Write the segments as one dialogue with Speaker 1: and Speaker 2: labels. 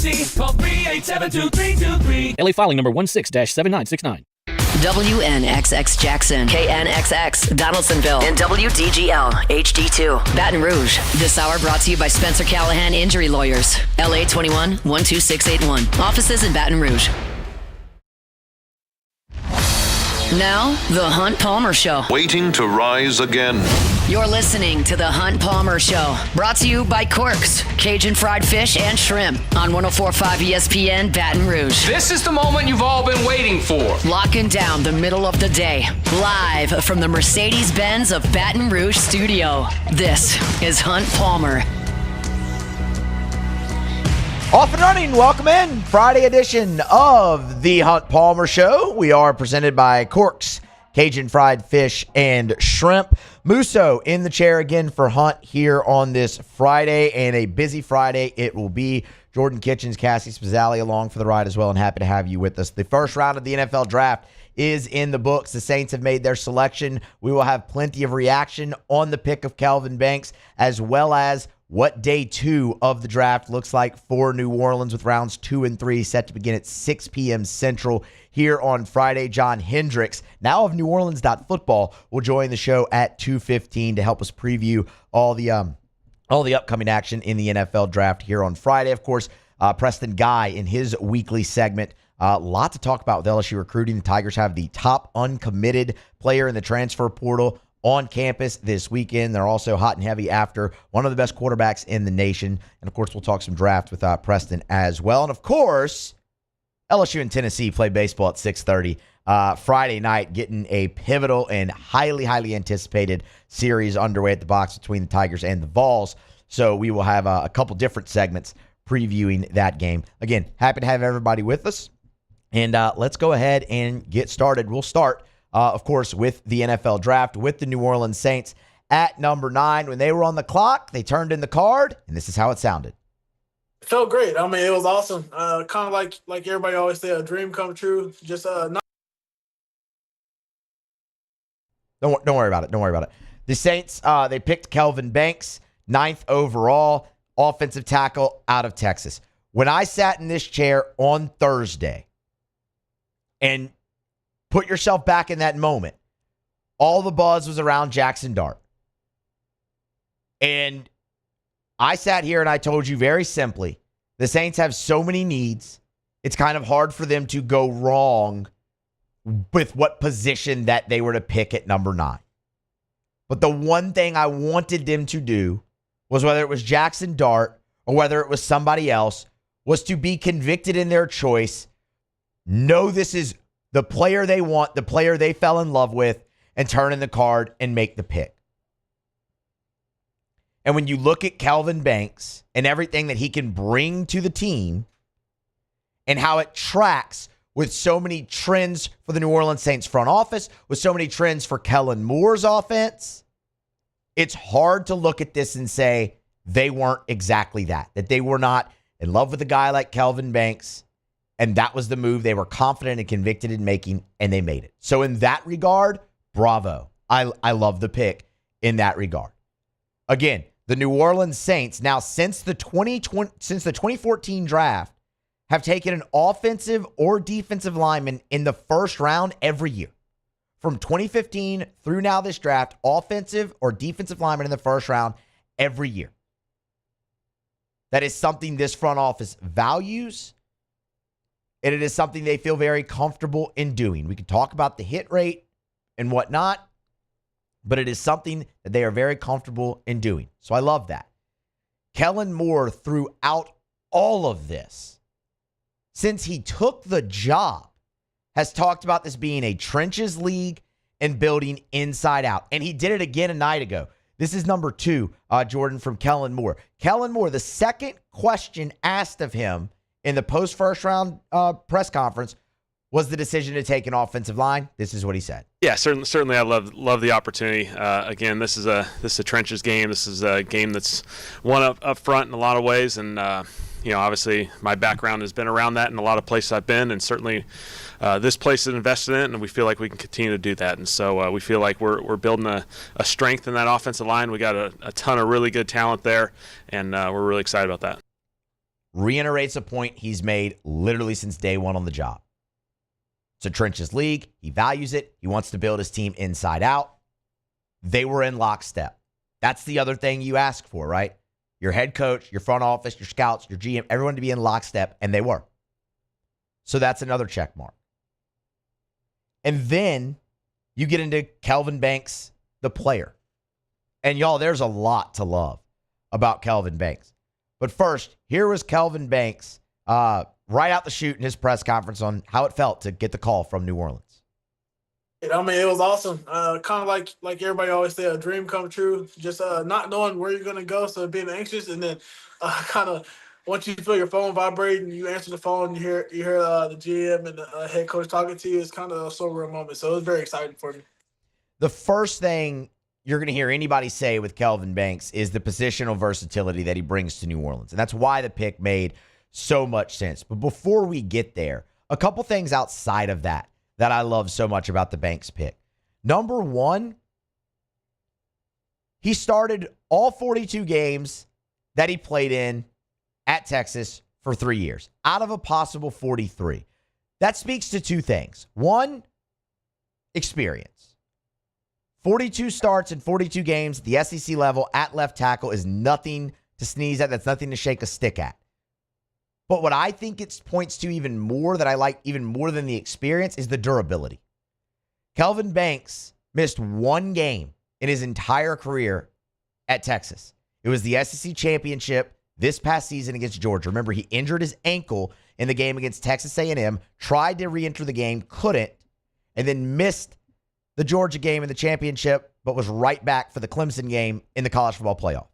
Speaker 1: emergency, call 387-2323.
Speaker 2: LA filing number 16-7969.
Speaker 3: WNXX Jackson, KNXX Donaldsonville, and WDGL HD2 Baton Rouge. This hour brought to you by Spencer Callahan Injury Lawyers. LA 21 12681. Offices in Baton Rouge. Now, The Hunt Palmer Show.
Speaker 4: Waiting to rise again.
Speaker 3: You're listening to The Hunt Palmer Show. Brought to you by Corks, Cajun Fried Fish and Shrimp on 104.5 ESPN Baton Rouge.
Speaker 5: This is the moment you've all been waiting for.
Speaker 3: Locking down the middle of the day. Live from the Mercedes-Benz of Baton Rouge studio. This is Hunt Palmer.
Speaker 6: Off and running. Welcome in. Friday edition of the Hunt Palmer Show. We are presented by Corks, Cajun Fried Fish and Shrimp. Musso in the chair again for Hunt here on this Friday, and a busy Friday it will be. Jordan Kitchens, Cassie Spazzali along for the ride as well, and happy to have you with us. The first round of the NFL Draft is in the books. The Saints have made their selection. We will have plenty of reaction on the pick of Kelvin Banks, as well as what day 2 of the draft looks like for New Orleans, with rounds 2 and 3 set to begin at 6 p.m. Central here on Friday. John Hendricks, now of NewOrleans.football, will join the show at 2:15 to help us preview all the upcoming action in the NFL draft here on Friday. Of course, Preston Guy in his weekly segment. A lot to talk about with LSU recruiting. The Tigers have the top uncommitted player in the transfer portal on campus this weekend. They're also hot and heavy after one of the best quarterbacks in the nation. And, of course, we'll talk some draft with Preston as well. And, of course, LSU and Tennessee play baseball at 6:30 Friday night, getting a pivotal and highly, highly anticipated series underway at the box between the Tigers and the Vols. So we will have a couple different segments previewing that game. Again, happy to have everybody with us. And let's go ahead and get started. We'll start of course, with the NFL draft, with the New Orleans Saints at number 9. When they were on the clock, they turned in the card, and this is how it sounded.
Speaker 7: It felt great. I mean, it was awesome. Kind of like everybody always say, a dream come true. Just not.
Speaker 6: Don't worry about it. Don't worry about it. The Saints, they picked Kelvin Banks, 9th overall, offensive tackle out of Texas. When I sat in this chair on Thursday, and put yourself back in that moment, all the buzz was around Jackson Dart. And I sat here and I told you very simply, the Saints have so many needs, it's kind of hard for them to go wrong with what position that they were to pick at number 9. But the one thing I wanted them to do was, whether it was Jackson Dart or whether it was somebody else, was to be convicted in their choice, know this is the player they want, the player they fell in love with, and turn in the card and make the pick. And when you look at Kelvin Banks and everything that he can bring to the team and how it tracks with so many trends for the New Orleans Saints front office, with so many trends for Kellen Moore's offense, it's hard to look at this and say they weren't exactly that they were not in love with a guy like Kelvin Banks. And that was the move they were confident and convicted in making, and they made it. So in that regard, bravo. I love the pick in that regard. Again, the New Orleans Saints, now since the 2014 draft, have taken an offensive or defensive lineman in the first round every year. From 2015 through now this draft, offensive or defensive lineman in the first round every year. That is something this front office values, and it is something they feel very comfortable in doing. We can talk about the hit rate and whatnot, but it is something that they are very comfortable in doing. So I love that. Kellen Moore, throughout all of this, since he took the job, has talked about this being a trenches league and building inside out. And he did it again a night ago. This is number 2, Jordan, from Kellen Moore. Kellen Moore, the second question asked of him in the post-first round press conference was the decision to take an offensive line. This is what he said.
Speaker 8: Yeah, certainly I love the opportunity. Again, this is a trenches game. This is a game that's won up front in a lot of ways, and obviously my background has been around that in a lot of places I've been, and certainly this place is invested in it, and we feel like we can continue to do that. And so we feel like we're building a strength in that offensive line. We got a ton of really good talent there, and we're really excited about that.
Speaker 6: reiterates a point he's made literally since day one on the job. It's a trenches league. He values it. He wants to build his team inside out. They were in lockstep. That's the other thing you ask for, right? Your head coach, your front office, your scouts, your GM, everyone to be in lockstep, and they were. So that's another check mark. And then you get into Kelvin Banks, the player. And y'all, there's a lot to love about Kelvin Banks. But first, here was Kelvin Banks right out the chute in his press conference on how it felt to get the call from New Orleans.
Speaker 7: I mean, it was awesome. Kind of like everybody always say, a dream come true. Just not knowing where you're going to go, so being anxious, and then kind of once you feel your phone vibrating, you answer the phone, you hear the GM and the head coach talking to you. It's kind of a sobering moment. So it was very exciting for me.
Speaker 6: The first thing you're going to hear anybody say with Kelvin Banks is the positional versatility that he brings to New Orleans. And that's why the pick made so much sense. But before we get there, a couple things outside of that I love so much about the Banks pick. Number one, he started all 42 games that he played in at Texas for 3 years out of a possible 43. That speaks to two things. One, experience. 42 starts in 42 games at the SEC level at left tackle is nothing to sneeze at. That's nothing to shake a stick at. But what I think it points to even more, that I like even more than the experience, is the durability. Kelvin Banks missed one game in his entire career at Texas. It was the SEC championship this past season against Georgia. Remember, he injured his ankle in the game against Texas A&M, tried to re-enter the game, couldn't, and then missed the Georgia game in the championship, but was right back for the Clemson game in the college football playoff.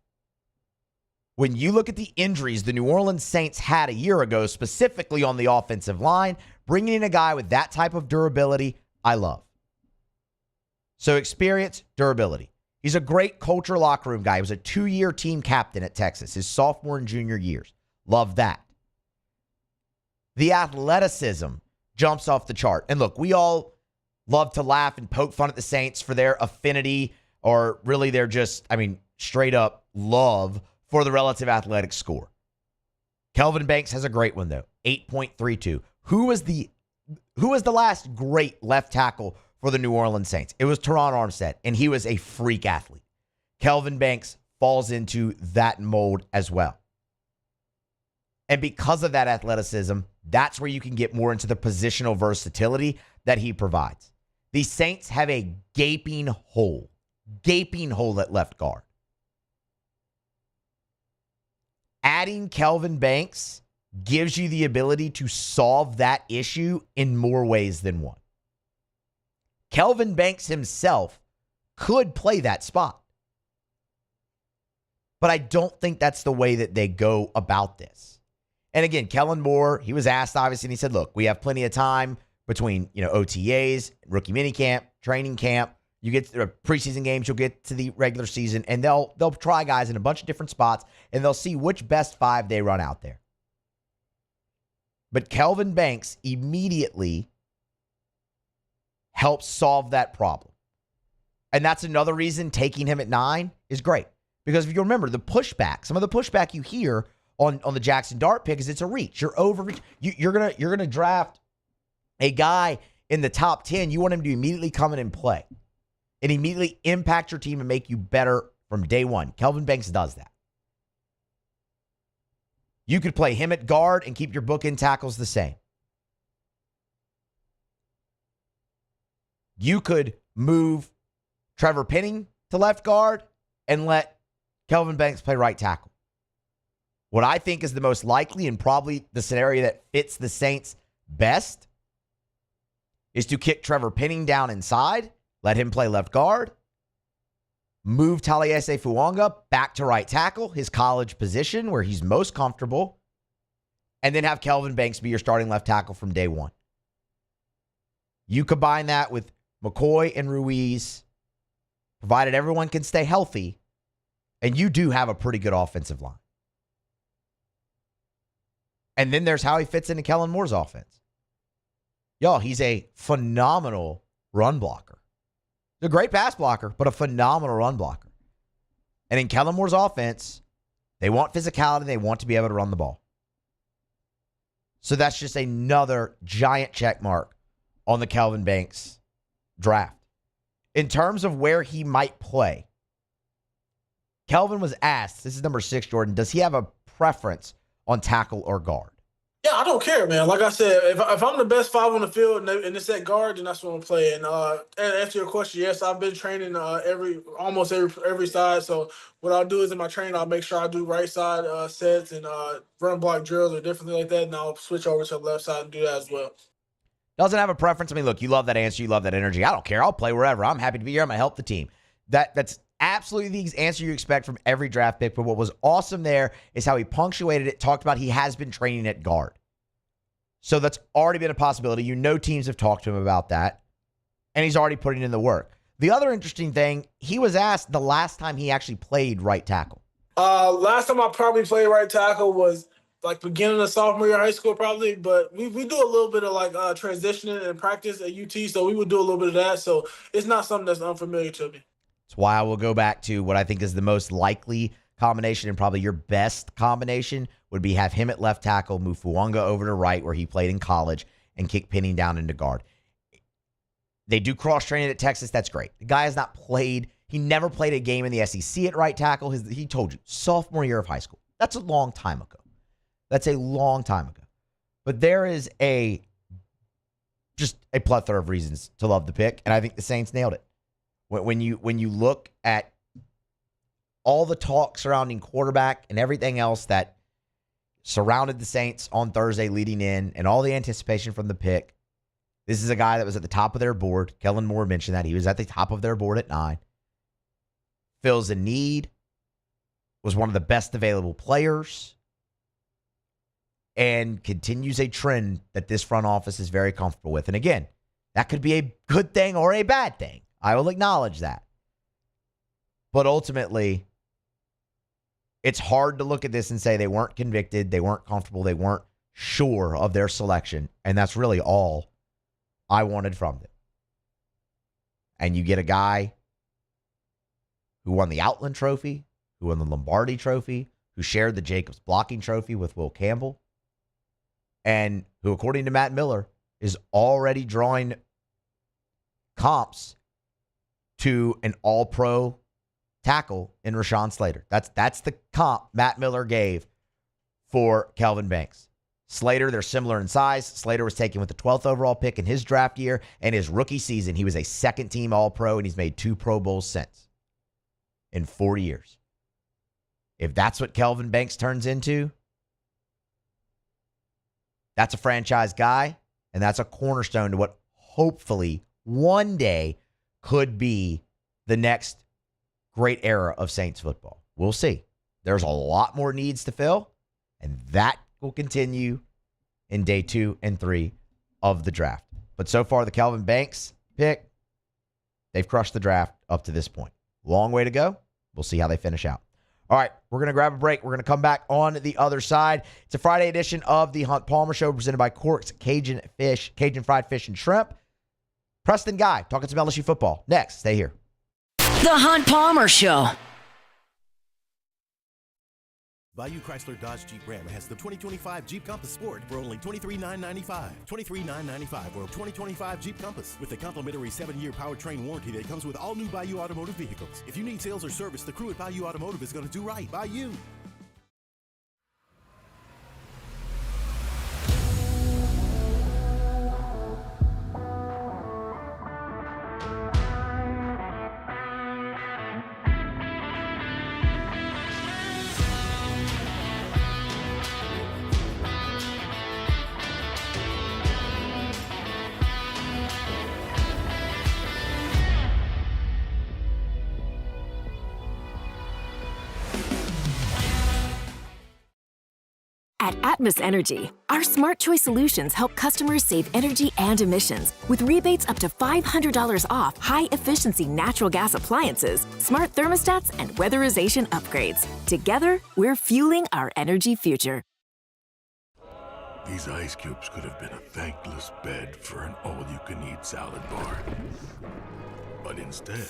Speaker 6: When you look at the injuries the New Orleans Saints had a year ago, specifically on the offensive line, bringing in a guy with that type of durability, I love. So experience, durability. He's a great culture locker room guy. He was a 2-year team captain at Texas, his sophomore and junior years. Love that. The athleticism jumps off the chart. And look, we all love to laugh and poke fun at the Saints for their affinity, or really their just, straight up love for the relative athletic score. Kelvin Banks has a great one, though, 8.32. Who was the last great left tackle for the New Orleans Saints? It was Teron Armstead, and he was a freak athlete. Kelvin Banks falls into that mold as well. And because of that athleticism, that's where you can get more into the positional versatility that he provides. The Saints have a gaping hole at left guard. Adding Kelvin Banks gives you the ability to solve that issue in more ways than one. Kelvin Banks himself could play that spot. But I don't think that's the way that they go about this. And again, Kellen Moore, he was asked, obviously, and he said, look, we have plenty of time between, OTAs, rookie minicamp, training camp. You get to preseason games, you'll get to the regular season, and they'll try guys in a bunch of different spots, and they'll see which best 5 they run out there. But Kelvin Banks immediately helps solve that problem. And that's another reason taking him at 9 is great. Because if you remember, the pushback, some of the pushback you hear on the Jackson Dart pick is it's a reach. You're overreach. You're gonna draft a guy in the top 10. You want him to immediately come in and play and immediately impact your team and make you better from day one. Kelvin Banks does that. You could play him at guard and keep your bookend tackles the same. You could move Trevor Penning to left guard and let Kelvin Banks play right tackle. What I think is the most likely and probably the scenario that fits the Saints best is to kick Trevor Penning down inside, let him play left guard, move Taliesin Fuanga back to right tackle, his college position where he's most comfortable, and then have Kelvin Banks be your starting left tackle from day one. You combine that with McCoy and Ruiz, provided everyone can stay healthy, and you do have a pretty good offensive line. And then there's how he fits into Kellen Moore's offense. Y'all, he's a phenomenal run blocker. He's a great pass blocker, but a phenomenal run blocker. And in Kellen Moore's offense, they want physicality. They want to be able to run the ball. So that's just another giant check mark on the Kelvin Banks draft. In terms of where he might play, Kelvin was asked, this is number 6, Jordan, does he have a preference on tackle or guard?
Speaker 7: Yeah, I don't care, man. Like I said, if I'm the best 5 on the field and it's at guard, then that's what I'm playing. And answer your question, yes, I've been training almost every side. So what I'll do is in my training, I'll make sure I do right side sets and run block drills or different things like that, and I'll switch over to the left side and do that as well.
Speaker 6: Doesn't have a preference. I mean, look, you love that answer. You love that energy. I don't care. I'll play wherever. I'm happy to be here. I'm going to help the team. That's absolutely the answer you expect from every draft pick. But what was awesome there is how he punctuated it, talked about he has been training at guard. So that's already been a possibility. You know, teams have talked to him about that, and he's already putting in the work. The other interesting thing, he was asked the last time he actually played right tackle.
Speaker 7: Last time I probably played right tackle was like beginning of sophomore year of high school probably, but we do a little bit of like transitioning and practice at UT, so we would do a little bit of that. So it's not something that's unfamiliar to me.
Speaker 6: That's why I will go back to what I think is the most likely combination and probably your best combination would be have him at left tackle, move Fuanga over to right where he played in college, and kick Penning down into guard. They do cross-training at Texas. That's great. The guy has not played. He never played a game in the SEC at right tackle. He told you, sophomore year of high school. That's a long time ago. That's a long time ago. But there is just a plethora of reasons to love the pick, and I think the Saints nailed it. When you look at all the talk surrounding quarterback and everything else that surrounded the Saints on Thursday leading in and all the anticipation from the pick, this is a guy that was at the top of their board. Kellen Moore mentioned that. He was at the top of their board at 9. Fills a need, was one of the best available players, and continues a trend that this front office is very comfortable with. And again, that could be a good thing or a bad thing. I will acknowledge that. But ultimately, it's hard to look at this and say they weren't convicted, they weren't comfortable, they weren't sure of their selection. And that's really all I wanted from them. And you get a guy who won the Outland Trophy, who won the Lombardi Trophy, who shared the Jacobs Blocking Trophy with Will Campbell, and who, according to Matt Miller, is already drawing comps to an all-pro tackle in Rashawn Slater. That's the comp Matt Miller gave for Kelvin Banks. Slater, they're similar in size. Slater was taken with the 12th overall pick in his draft year, and his rookie season, he was a second-team All-Pro, and he's made 2 Pro Bowls since in 4 years. If that's what Kelvin Banks turns into, that's a franchise guy, and that's a cornerstone to what hopefully one day could be the next great era of Saints football. We'll see. There's a lot more needs to fill, and that will continue in day 2 and 3 of the draft. But so far, the Kelvin Banks pick, they've crushed the draft up to this point. Long way to go. We'll see how they finish out. All right, we're going to grab a break. We're going to come back on the other side. It's a Friday edition of the Hunt Palmer Show presented by Cork's Cajun Fried Fish and Shrimp. Preston Guy talking some LSU football. Next, stay here.
Speaker 3: The Hunt Palmer Show.
Speaker 9: Bayou Chrysler Dodge Jeep Ram has the 2025 Jeep Compass Sport for only $23,995. $23,995 or 2025 Jeep Compass with a complimentary 7-year powertrain warranty that comes with all new Bayou Automotive vehicles. If you need sales or service, the crew at Bayou Automotive is going to do right by you.
Speaker 10: At Atmos Energy, our smart choice solutions help customers save energy and emissions with rebates up to $500 off high-efficiency natural gas appliances, smart thermostats, and weatherization upgrades. Together, we're fueling our energy future.
Speaker 11: These ice cubes could have been a thankless bed for an all-you-can-eat salad bar. But instead,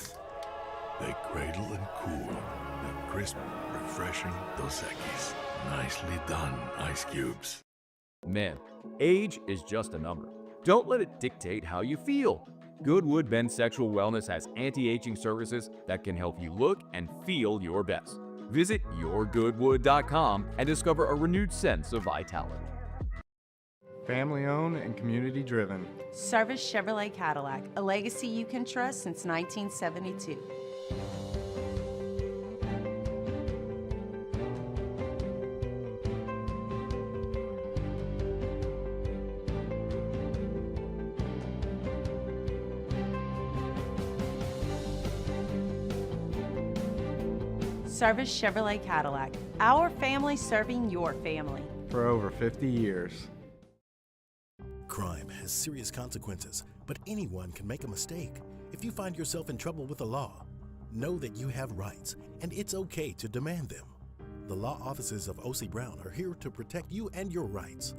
Speaker 11: they cradle and cool the crisp, refreshing Dos Equis. Nicely done, ice cubes.
Speaker 12: Man, Age is just a number. Don't let it dictate how you feel. Goodwood Men's Sexual Wellness has anti-aging services that can help you look and feel your best. Visit yourgoodwood.com and discover a renewed sense of vitality.
Speaker 13: Family owned and community driven.
Speaker 14: Service Chevrolet Cadillac, a legacy you can trust since 1972. Service Chevrolet Cadillac, our family serving your family.
Speaker 13: For over 50 years.
Speaker 9: Crime has serious consequences, but anyone can make a mistake. If you find yourself in trouble with the law, know that you have rights, and it's okay to demand them. The law offices of O.C. Brown are here to protect you and your rights.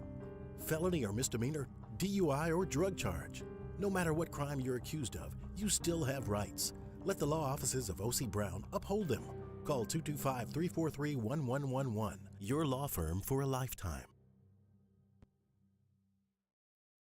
Speaker 9: Felony or misdemeanor, DUI or drug charge. No matter what crime you're accused of, you still have rights. Let the law offices of O.C. Brown uphold them. Call 225-343-1111. Your law firm for a lifetime.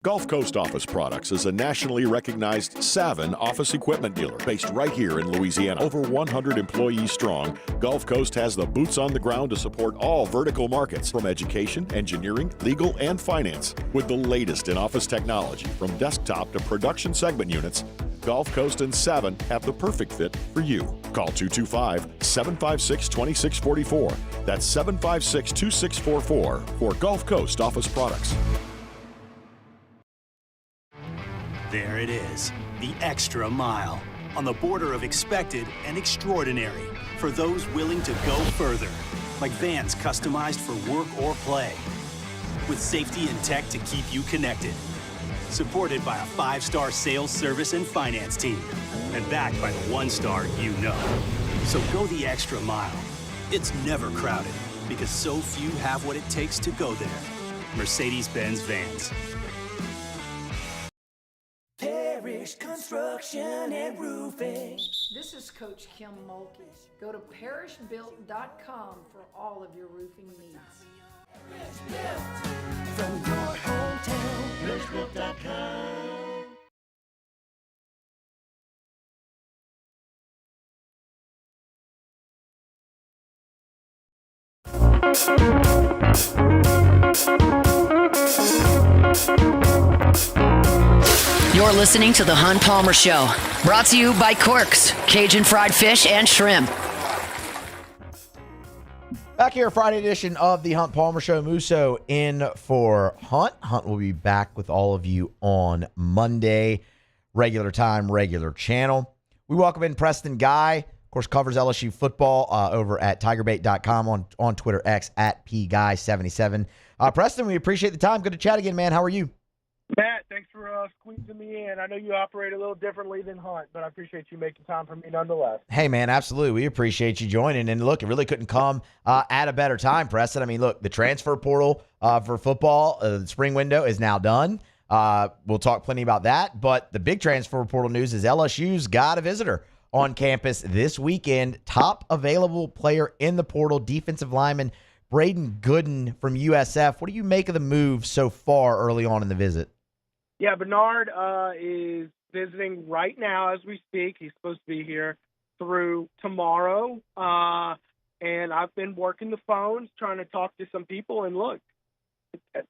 Speaker 15: Gulf Coast Office Products is a nationally recognized Savin office equipment dealer based right here in Louisiana. Over 100 employees strong, Gulf Coast has the boots on the ground to support all vertical markets from education, engineering, legal, and finance. With the latest in office technology from desktop to production segment units, Gulf Coast and Savin have the perfect fit for you. Call 225-756-2644. That's 756-2644 for Gulf Coast Office Products.
Speaker 16: There it is, the extra mile, on the border of expected and extraordinary for those willing to go further, like vans customized for work or play, with safety and tech to keep you connected, supported by a 5-star sales, service, and finance team, and backed by the 1-star you know. So go the extra mile. It's never crowded, because so few have what it takes to go there. Mercedes-Benz Vans.
Speaker 1: Parish Construction and Roofing.
Speaker 17: This is Coach Kim Mulkey. Go to parishbuilt.com for all of your roofing needs.
Speaker 1: From your hometown, parishbuilt.com.
Speaker 3: You're listening to The Hunt Palmer Show, brought to you by Corks, Cajun fried fish and shrimp.
Speaker 6: Back here, Friday edition of The Hunt Palmer Show. Musso in for Hunt. Hunt will be back with all of you on Monday. Regular time, regular channel. We welcome in Preston Guy. Of course, covers LSU football over at tigerbait.com, on Twitter X at PGuy77. Preston, we appreciate the time. Good to chat again, man. How are you?
Speaker 18: Matt, thanks for squeezing me in. I know you operate a little differently than Hunt, but I appreciate you making time for me nonetheless.
Speaker 6: Hey, man, absolutely. We appreciate you joining. And look, it really couldn't come at a better time, Preston. I mean, look, the transfer portal for football, the spring window is now done. We'll talk plenty about that. But the big transfer portal news is LSU's got a visitor on campus this weekend. Top available player in the portal, defensive lineman Braden Gooden from USF. What do you make of the move so far early on in the visit?
Speaker 18: Yeah, Bernard is visiting right now as we speak. He's supposed to be here through tomorrow. And I've been working the phones, trying to talk to some people. And look,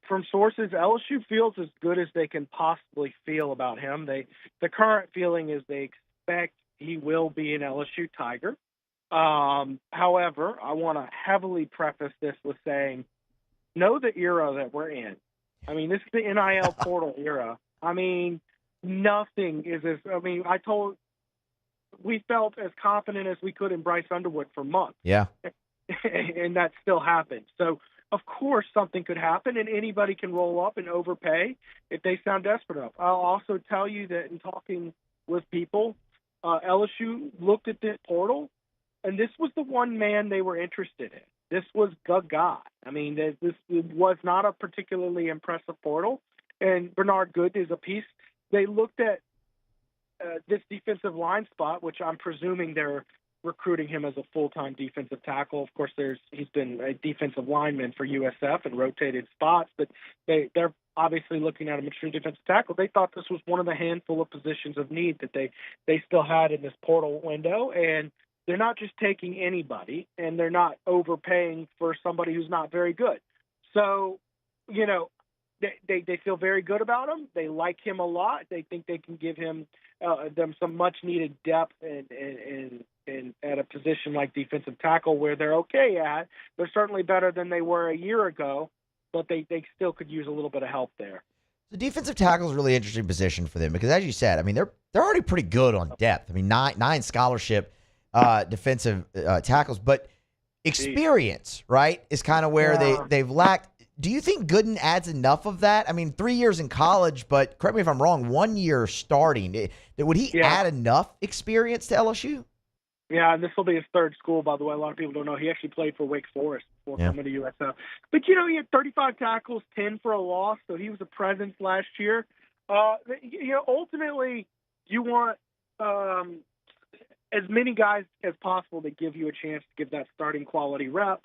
Speaker 18: from sources, LSU feels as good as they can possibly feel about him. The current feeling is they expect he will be an LSU Tiger. However, I want to heavily preface this with saying, know the era that we're in. I mean, this is the NIL portal era. I mean, nothing is as – I mean, we felt as confident as we could in Bryce Underwood for months.
Speaker 6: Yeah.
Speaker 18: And that still happened. So, of course, something could happen, and anybody can roll up and overpay if they sound desperate enough. I'll also tell you that in talking with people, LSU looked at this portal, and this was the one man they were interested in. This was the guy. I mean, this was not a particularly impressive portal, and Bernard Gooden is a piece. They looked at this defensive line spot, which I'm presuming they're recruiting him as a full-time defensive tackle. Of course, he's been a defensive lineman for USF and rotated spots, but they're obviously looking at him at true defensive tackle, they thought this was one of the handful of positions of need that they still had in this portal window. And they're not just taking anybody, and they're not overpaying for somebody who's not very good. So, they feel very good about him. They like him a lot. They think they can give him them some much needed depth and at a position like defensive tackle where they're okay at. They're certainly better than they were a year ago, but they still could use a little bit of help there.
Speaker 6: The defensive tackle is a really interesting position for them because, as you said, I mean, they're already pretty good on depth. I mean, nine scholarship defensive tackles, but experience, right, is kind of where they've lacked. Do you think Gooden adds enough of that? I mean, 3 years in college, but correct me if I'm wrong, 1 year starting. Would he add enough experience to LSU?
Speaker 18: Yeah, and this will be his third school, by the way. A lot of people don't know. He actually played for Wake Forest before coming to USF. But, he had 35 tackles, 10 for a loss, so he was a presence last year. Ultimately, you want as many guys as possible to give you a chance to give that starting quality rep.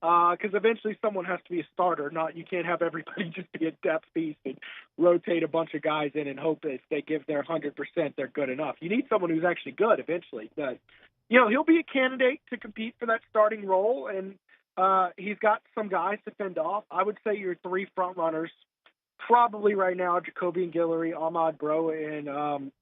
Speaker 18: Because eventually someone has to be a starter. You can't have everybody just be a depth piece and rotate a bunch of guys in and hope that if they give their 100%, they're good enough. You need someone who's actually good eventually. But, he'll be a candidate to compete for that starting role, and he's got some guys to fend off. I would say your three front runners probably right now, Jacobian Guillory, Ahmad Bro, and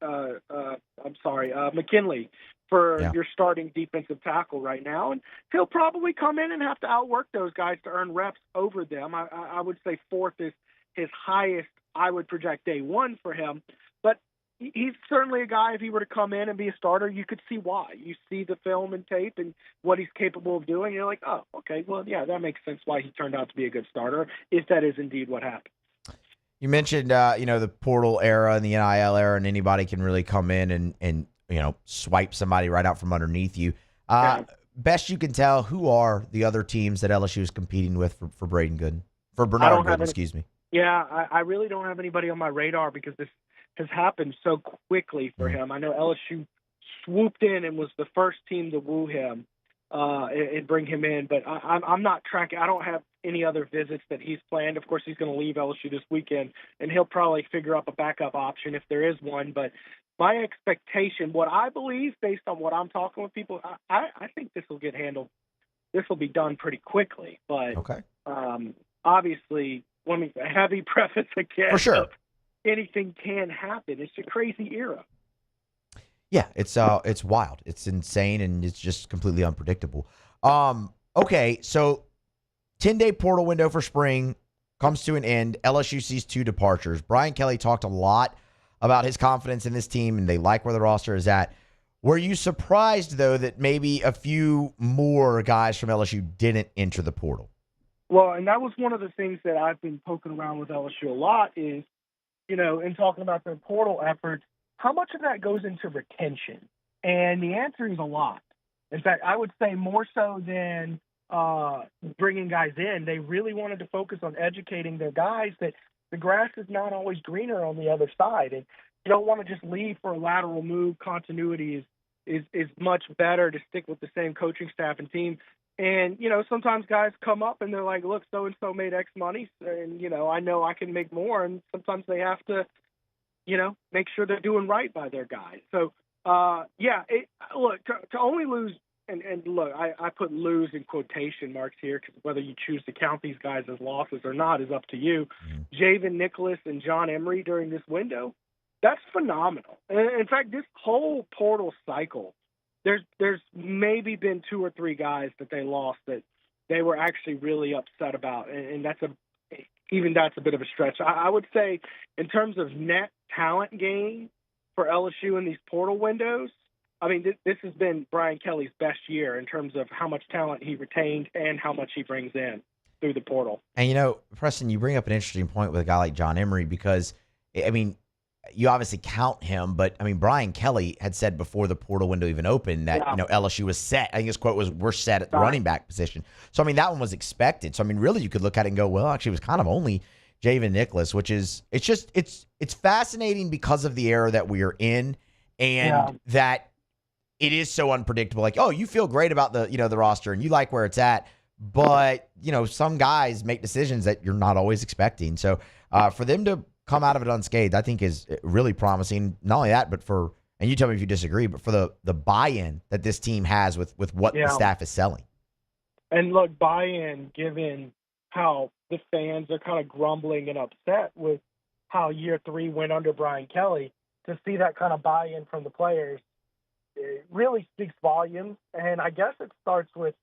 Speaker 18: McKinley for your starting defensive tackle right now. And he'll probably come in and have to outwork those guys to earn reps over them. I would say fourth is his highest, I would project day one for him. But he's certainly a guy, if he were to come in and be a starter, you could see why. You see the film and tape and what he's capable of doing. You're like, oh, okay, well, yeah, that makes sense why he turned out to be a good starter, if that is indeed what happened.
Speaker 6: You mentioned, the portal era and the NIL era, and anybody can really come in and swipe somebody right out from underneath you. Best you can tell, who are the other teams that LSU is competing with for Braden Gooden? For Bernard Gooden, excuse me.
Speaker 18: Yeah, I really don't have anybody on my radar because this has happened so quickly for him. I know LSU swooped in and was the first team to woo him and bring him in, but I'm not tracking. I don't have any other visits that he's planned. Of course, he's going to leave LSU this weekend, and he'll probably figure up a backup option if there is one. But my expectation, what I believe, based on what I'm talking with people, I think this will get handled. This will be done pretty quickly. But obviously, let me heavy preface again.
Speaker 6: For sure.
Speaker 18: Anything can happen. It's a crazy era.
Speaker 6: Yeah, it's wild. It's insane, and it's just completely unpredictable. Okay, so 10-day portal window for spring comes to an end. LSU sees two departures. Brian Kelly talked a lot about his confidence in this team, and they like where the roster is at. Were you surprised, though, that maybe a few more guys from LSU didn't enter the portal?
Speaker 18: Well, and that was one of the things that I've been poking around with LSU a lot is, in talking about their portal efforts, how much of that goes into retention? And the answer is a lot. In fact, I would say more so than bringing guys in. They really wanted to focus on educating their guys that the grass is not always greener on the other side. And you don't want to just leave for a lateral move. Continuity is much better to stick with the same coaching staff and team. And, sometimes guys come up and they're like, look, so-and-so made X money, and, I know I can make more. And sometimes they have to, make sure they're doing right by their guys. So, look, to only lose, and look, I put lose in quotation marks here because whether you choose to count these guys as losses or not is up to you. Javen Nicholas and John Emery during this window, that's phenomenal. In fact, this whole portal cycle, there's maybe been two or three guys that they lost that they were actually really upset about, and that's a bit of a stretch. I would say in terms of net talent gain for LSU in these portal windows, I mean, this has been Brian Kelly's best year in terms of how much talent he retained and how much he brings in through the portal.
Speaker 6: And, Preston, you bring up an interesting point with a guy like John Emery because, I mean, you obviously count him, but, I mean, Brian Kelly had said before the portal window even opened that, LSU was set. I think his quote was, we're set at the running back position. So, I mean, that one was expected. So, I mean, really, you could look at it and go, well, actually, it was kind of only Javen Nicholas, which is, it's fascinating because of the era that we are in and that it is so unpredictable. Like, oh, you feel great about the roster and you like where it's at, but, some guys make decisions that you're not always expecting. So, For them to come out of it unscathed, I think is really promising. Not only that, but and you tell me if you disagree, but for the buy-in that this team has with what the staff is selling.
Speaker 18: And look, buy-in, given how the fans are kind of grumbling and upset with how year 3 went under Brian Kelly, to see that kind of buy-in from the players, it really speaks volumes. And I guess it starts with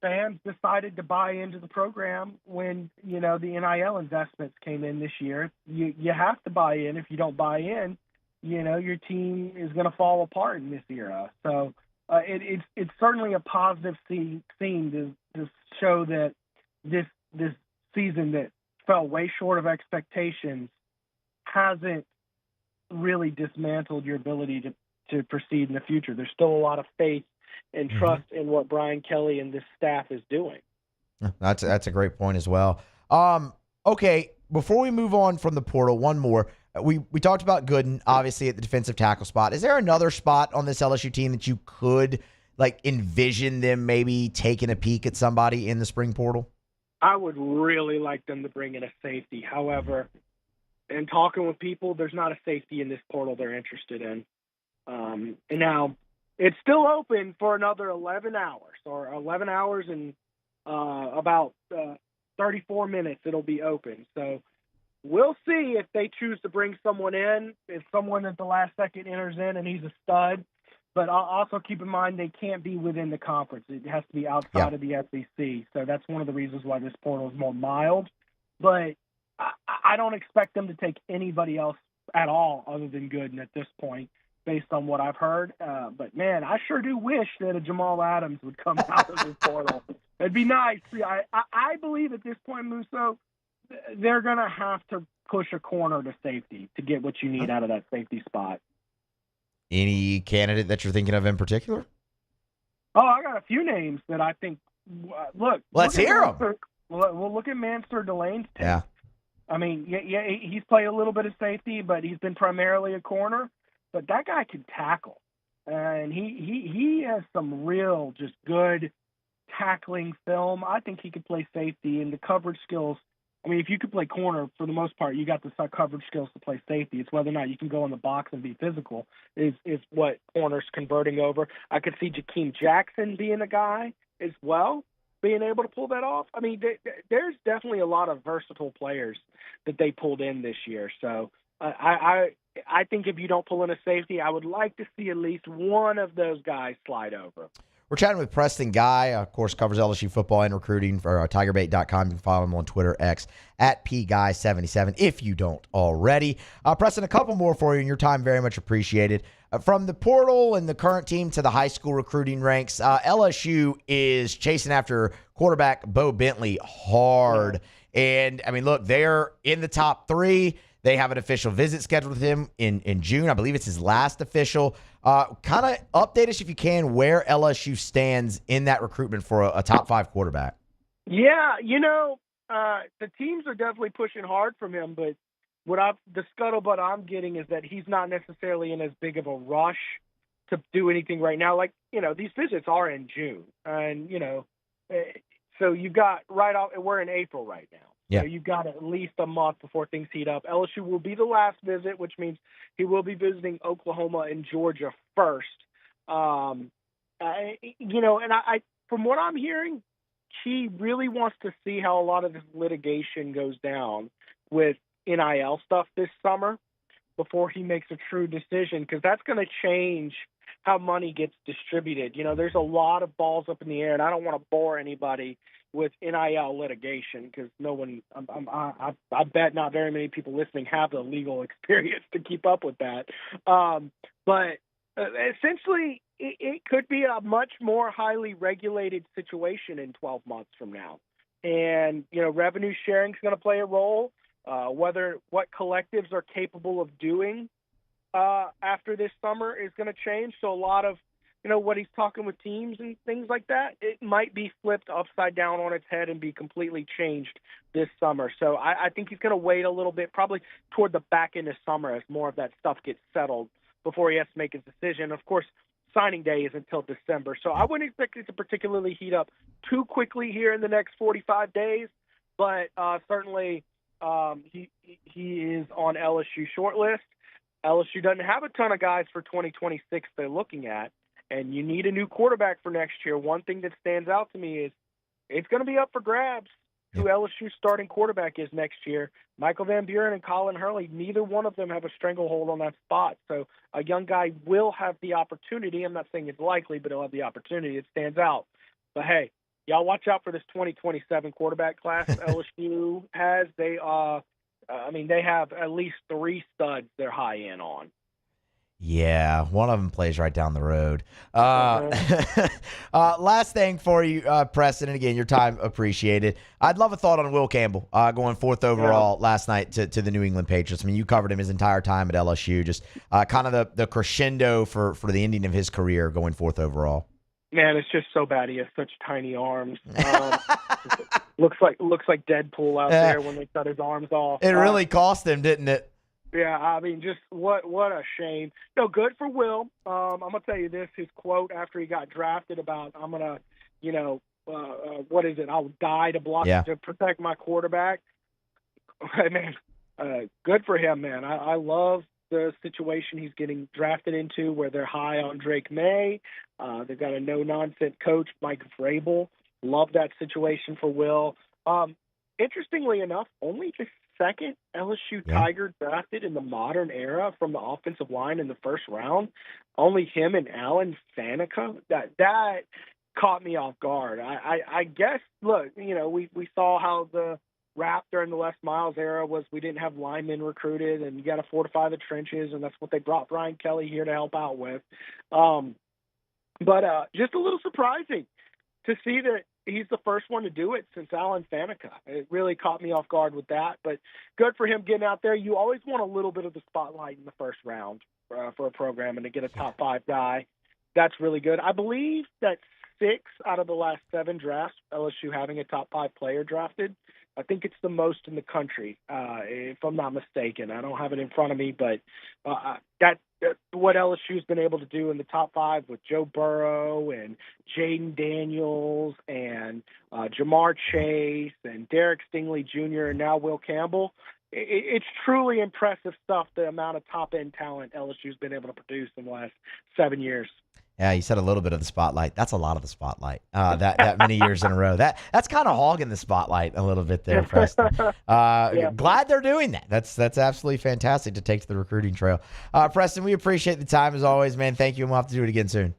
Speaker 18: fans decided to buy into the program when, the NIL investments came in this year. You have to buy in. If you don't buy in, your team is going to fall apart in this era. So it's certainly a positive scene to show that this season that fell way short of expectations hasn't really dismantled your ability to proceed in the future. There's still a lot of faith and trust in what Brian Kelly and this staff is doing.
Speaker 6: That's a great point as well. Okay, before we move on from the portal, one more. We talked about Gooden, obviously, at the defensive tackle spot. Is there another spot on this LSU team that you could envision them maybe taking a peek at somebody in the spring portal?
Speaker 18: I would really like them to bring in a safety. However, in talking with people, there's not a safety in this portal they're interested in. And now it's still open for another 11 hours and about 34 minutes it'll be open. So we'll see if they choose to bring someone in, if someone at the last second enters in and he's a stud. But I'll also keep in mind they can't be within the conference. It has to be outside of the SEC. So that's one of the reasons why this portal is more mild. But I don't expect them to take anybody else at all other than Gooden at this point, based on what I've heard. But, man, I sure do wish that a Jamal Adams would come out of this portal. It'd be nice. I believe at this point, Musso, they're going to have to push a corner to safety to get what you need out of that safety spot.
Speaker 6: Any candidate that you're thinking of in particular?
Speaker 18: Oh, I got a few names that I think look.
Speaker 6: Let's hear them.
Speaker 18: We'll look at Mansour Delane's tape.
Speaker 6: Yeah.
Speaker 18: I mean, he's played a little bit of safety, but he's been primarily a corner. But that guy can tackle, and he has some real just good tackling film. I think he could play safety, and the coverage skills. I mean, if you could play corner, for the most part, you got the coverage skills to play safety. It's whether or not you can go in the box and be physical is what corner's converting over. I could see Jakeem Jackson being a guy as well, being able to pull that off. I mean, there's definitely a lot of versatile players that they pulled in this year. So I think if you don't pull in a safety, I would like to see at least one of those guys slide over.
Speaker 6: We're chatting with Preston Guy, of course, covers LSU football and recruiting for TigerBait.com. You can follow him on Twitter, X, at PGuy77, if you don't already. Preston, a couple more for you, and your time very much appreciated. From the portal and the current team to the high school recruiting ranks, LSU is chasing after quarterback Bo Bentley hard. And, I mean, look, they're in the top 3. They have an official visit scheduled with him in June. I believe it's his last official. Kind of update us, if you can, where LSU stands in that recruitment for a top 5 quarterback.
Speaker 18: Yeah, the teams are definitely pushing hard from him, but the scuttlebutt I'm getting is that he's not necessarily in as big of a rush to do anything right now. Like, these visits are in June. And, so you've got we're in April right now.
Speaker 6: Yeah.
Speaker 18: So you've got at least a month before things heat up. LSU will be the last visit, which means he will be visiting Oklahoma and Georgia first. And I from what I'm hearing, he really wants to see how a lot of this litigation goes down with NIL stuff this summer before he makes a true decision, because that's going to change how money gets distributed. There's a lot of balls up in the air, and I don't want to bore anybody with NIL litigation, because I bet not very many people listening have the legal experience to keep up with that. But essentially, it could be a much more highly regulated situation in 12 months from now. And, revenue sharing is going to play a role, what collectives are capable of doing after this summer is going to change. So a lot of, what he's talking with teams and things like that, it might be flipped upside down on its head and be completely changed this summer. So I think he's going to wait a little bit, probably toward the back end of summer, as more of that stuff gets settled before he has to make his decision. Of course, signing day is until December. So I wouldn't expect it to particularly heat up too quickly here in the next 45 days, but certainly He is on LSU shortlist. LSU doesn't have a ton of guys for 2026 they're looking at, and you need a new quarterback for next year. One thing that stands out to me is it's going to be up for grabs who LSU's starting quarterback is next year. Michael Van Buren and Colin Hurley, neither one of them have a stranglehold on that spot. So a young guy will have the opportunity. I'm not saying it's likely, but he'll have the opportunity. It stands out. But, hey, y'all watch out for this 2027 quarterback class LSU has. They they have at least 3 studs they're high in on.
Speaker 6: Yeah, one of them plays right down the road. Last thing for you, Preston, and again, your time appreciated. I'd love a thought on Will Campbell going 4th overall last night to the New England Patriots. I mean, you covered him his entire time at LSU, just kind of the crescendo for the ending of his career going 4th overall.
Speaker 18: Man, it's just so bad. He has such tiny arms. Looks like Deadpool out there when they cut his arms off.
Speaker 6: It really cost him, didn't it?
Speaker 18: Yeah, I mean, just what a shame. No, good for Will. I'm gonna tell you this: his quote after he got drafted about "I'm gonna, what is it? I'll die to to protect my quarterback." Man, good for him, man. I love the situation he's getting drafted into, where they're high on Drake May. They've got a no-nonsense coach, Mike Vrabel. Love that situation for Will. Interestingly enough, only the second LSU Tiger drafted in the modern era from the offensive line in the first round. Only him and Alan Faneca. That caught me off guard. I guess, look, we saw how the rap during the Les Miles era was we didn't have linemen recruited, and you got to fortify the trenches, and that's what they brought Brian Kelly here to help out with. But just a little surprising to see that he's the first one to do it since Alan Faneca. It really caught me off guard with that, but good for him getting out there. You always want a little bit of the spotlight in the first round for a program, and to get a top 5 guy, that's really good. I believe that 6 out of the last 7 drafts, LSU having a top 5 player drafted. I think it's the most in the country, if I'm not mistaken. I don't have it in front of me, but that's what LSU's been able to do in the top 5 with Joe Burrow and Jaden Daniels and Jamar Chase and Derek Stingley Jr. and now Will Campbell. It's truly impressive stuff, the amount of top-end talent LSU's been able to produce in the last 7 years.
Speaker 6: Yeah, you said a little bit of the spotlight. That's a lot of the spotlight. That many years in a row. That's kind of hogging the spotlight a little bit there, Preston. Glad they're doing that. That's absolutely fantastic to take to the recruiting trail. Preston, we appreciate the time as always, man. Thank you, and we'll have to do it again soon.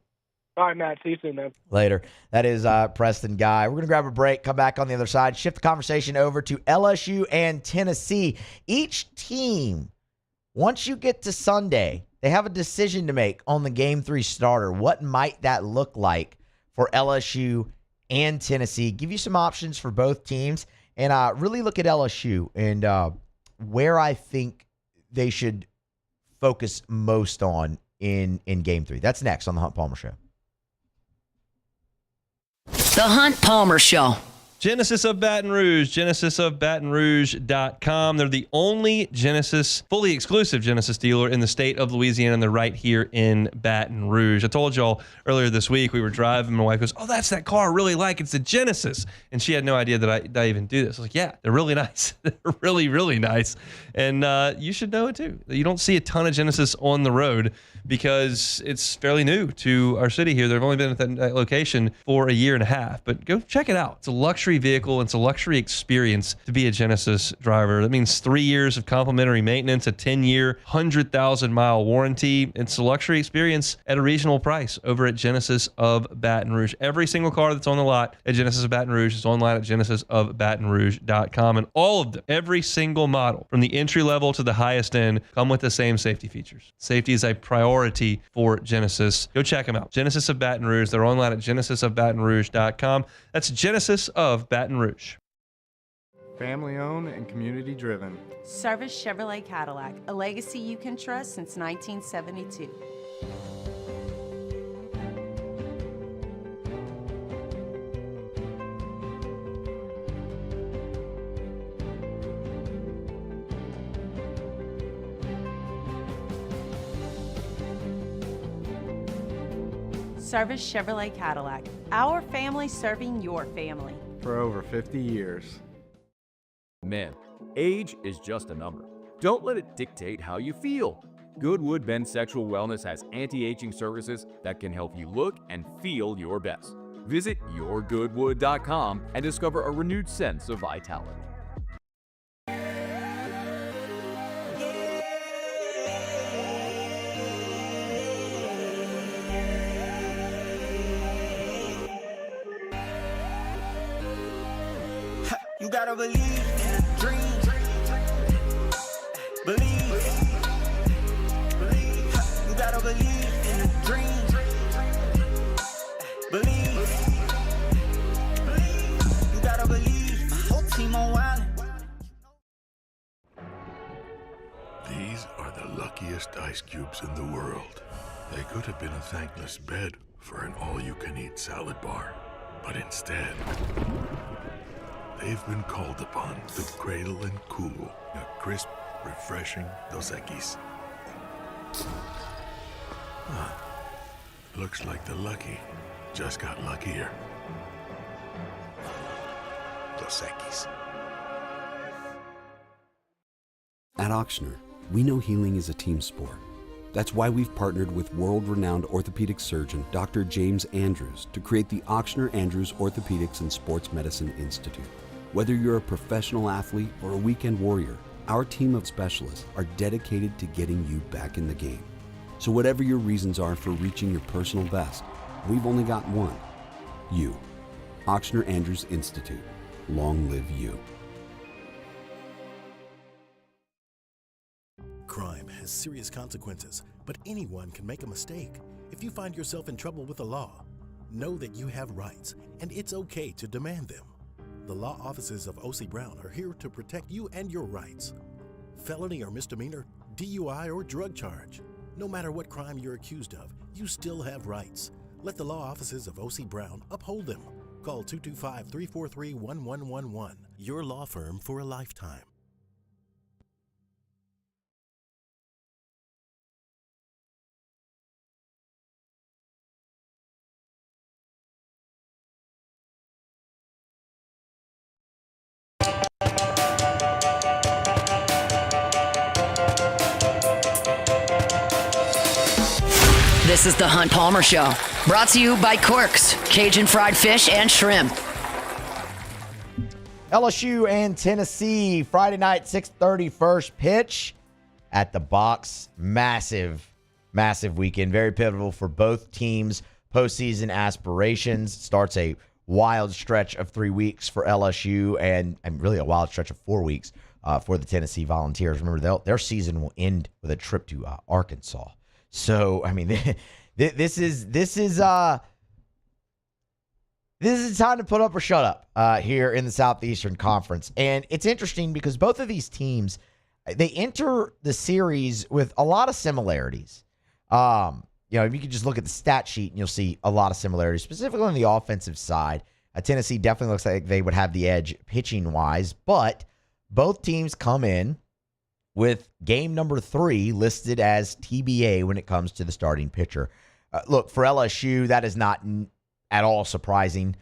Speaker 18: All right, Matt. See you soon, man.
Speaker 6: Later. That is Preston Guy. We're going to grab a break, come back on the other side, shift the conversation over to LSU and Tennessee. Each team, once you get to Sunday, they have a decision to make on the Game 3 starter. What might that look like for LSU and Tennessee? Give you some options for both teams, and really look at LSU and where I think they should focus most on in Game 3. That's next on the Hunt Palmer Show.
Speaker 3: The Hunt Palmer Show.
Speaker 19: Genesis of Baton Rouge, genesisofbatonrouge.com. They're the only fully exclusive Genesis dealer in the state of Louisiana, and they're right here in Baton Rouge. I told y'all earlier this week, we were driving, my wife goes, "Oh, that's that car I really like. It's a Genesis." And she had no idea that I even do this. I was like, yeah, they're really nice. They're really, really nice. And you should know it too. You don't see a ton of Genesis on the road because it's fairly new to our city here. They've only been at that location for a year and a half, but go check it out. It's a luxury vehicle. It's a luxury experience to be a Genesis driver. That means 3 years of complimentary maintenance, a 10-year, 100,000-mile warranty. It's a luxury experience at a reasonable price over at Genesis of Baton Rouge. Every single car that's on the lot at Genesis of Baton Rouge is online at genesisofbatonrouge.com, and all of them, every single model, from the entry level to the highest end, come with the same safety features. Safety is a priority for Genesis. Go check them out. Genesis of Baton Rouge. They're online at genesisofbatonrouge.com. That's Genesis of Baton Rouge.
Speaker 13: Family owned and community driven.
Speaker 14: Service Chevrolet Cadillac, a legacy you can trust since 1972. Service Chevrolet Cadillac, our family serving your family.
Speaker 13: For over 50 years.
Speaker 12: Man, Age is just a number. Don't let it dictate how you feel. Goodwood Men's Sexual Wellness has anti-aging services that can help you look and feel your best. Visit yourgoodwood.com and discover a renewed sense of vitality.
Speaker 1: You gotta believe in a dream. Believe. You gotta believe in a dream. Believe. You gotta believe. My whole team on wild.
Speaker 11: These are the luckiest ice cubes in the world. They could have been a thankless bed for an all-you-can-eat salad bar. But instead, they've been called upon to cradle and cool a crisp, refreshing Dos Equis. Looks like the lucky just got luckier. Dos Equis.
Speaker 20: At Ochsner, we know healing is a team sport. That's why we've partnered with world-renowned orthopedic surgeon Dr. James Andrews to create the Ochsner Andrews Orthopedics and Sports Medicine Institute. Whether you're a professional athlete or a weekend warrior, our team of specialists are dedicated to getting you back in the game. So whatever your reasons are for reaching your personal best, we've only got one: you. Ochsner Andrews Institute. Long live you.
Speaker 9: Crime has serious consequences, but anyone can make a mistake. If you find yourself in trouble with the law, know that you have rights, and it's okay to demand them. The law offices of O.C. Brown are here to protect you and your rights. Felony or misdemeanor, DUI or drug charge. No matter what crime you're accused of, you still have rights. Let the law offices of O.C. Brown uphold them. Call 225-343-1111. Your law firm for a lifetime.
Speaker 3: This is the Hunt Palmer Show, brought to you by Corks, Cajun fried fish and shrimp.
Speaker 6: LSU and Tennessee, Friday night, 6:30 first pitch at the box. Massive weekend. Very pivotal for both teams' postseason aspirations. Starts a wild stretch of 3 weeks for LSU and really a wild stretch of 4 weeks for the Tennessee Volunteers. Remember, their season will end with a trip to Arkansas. So, I mean, this is time to put up or shut up here in the Southeastern Conference. And it's interesting because both of these teams, they enter the series with a lot of similarities. If you could just look at the stat sheet, and you'll see a lot of similarities, specifically on the offensive side. Tennessee definitely looks like they would have the edge pitching-wise, but both teams come in with game number 3 listed as TBA when it comes to the starting pitcher. Look, for LSU, that is not at all surprising,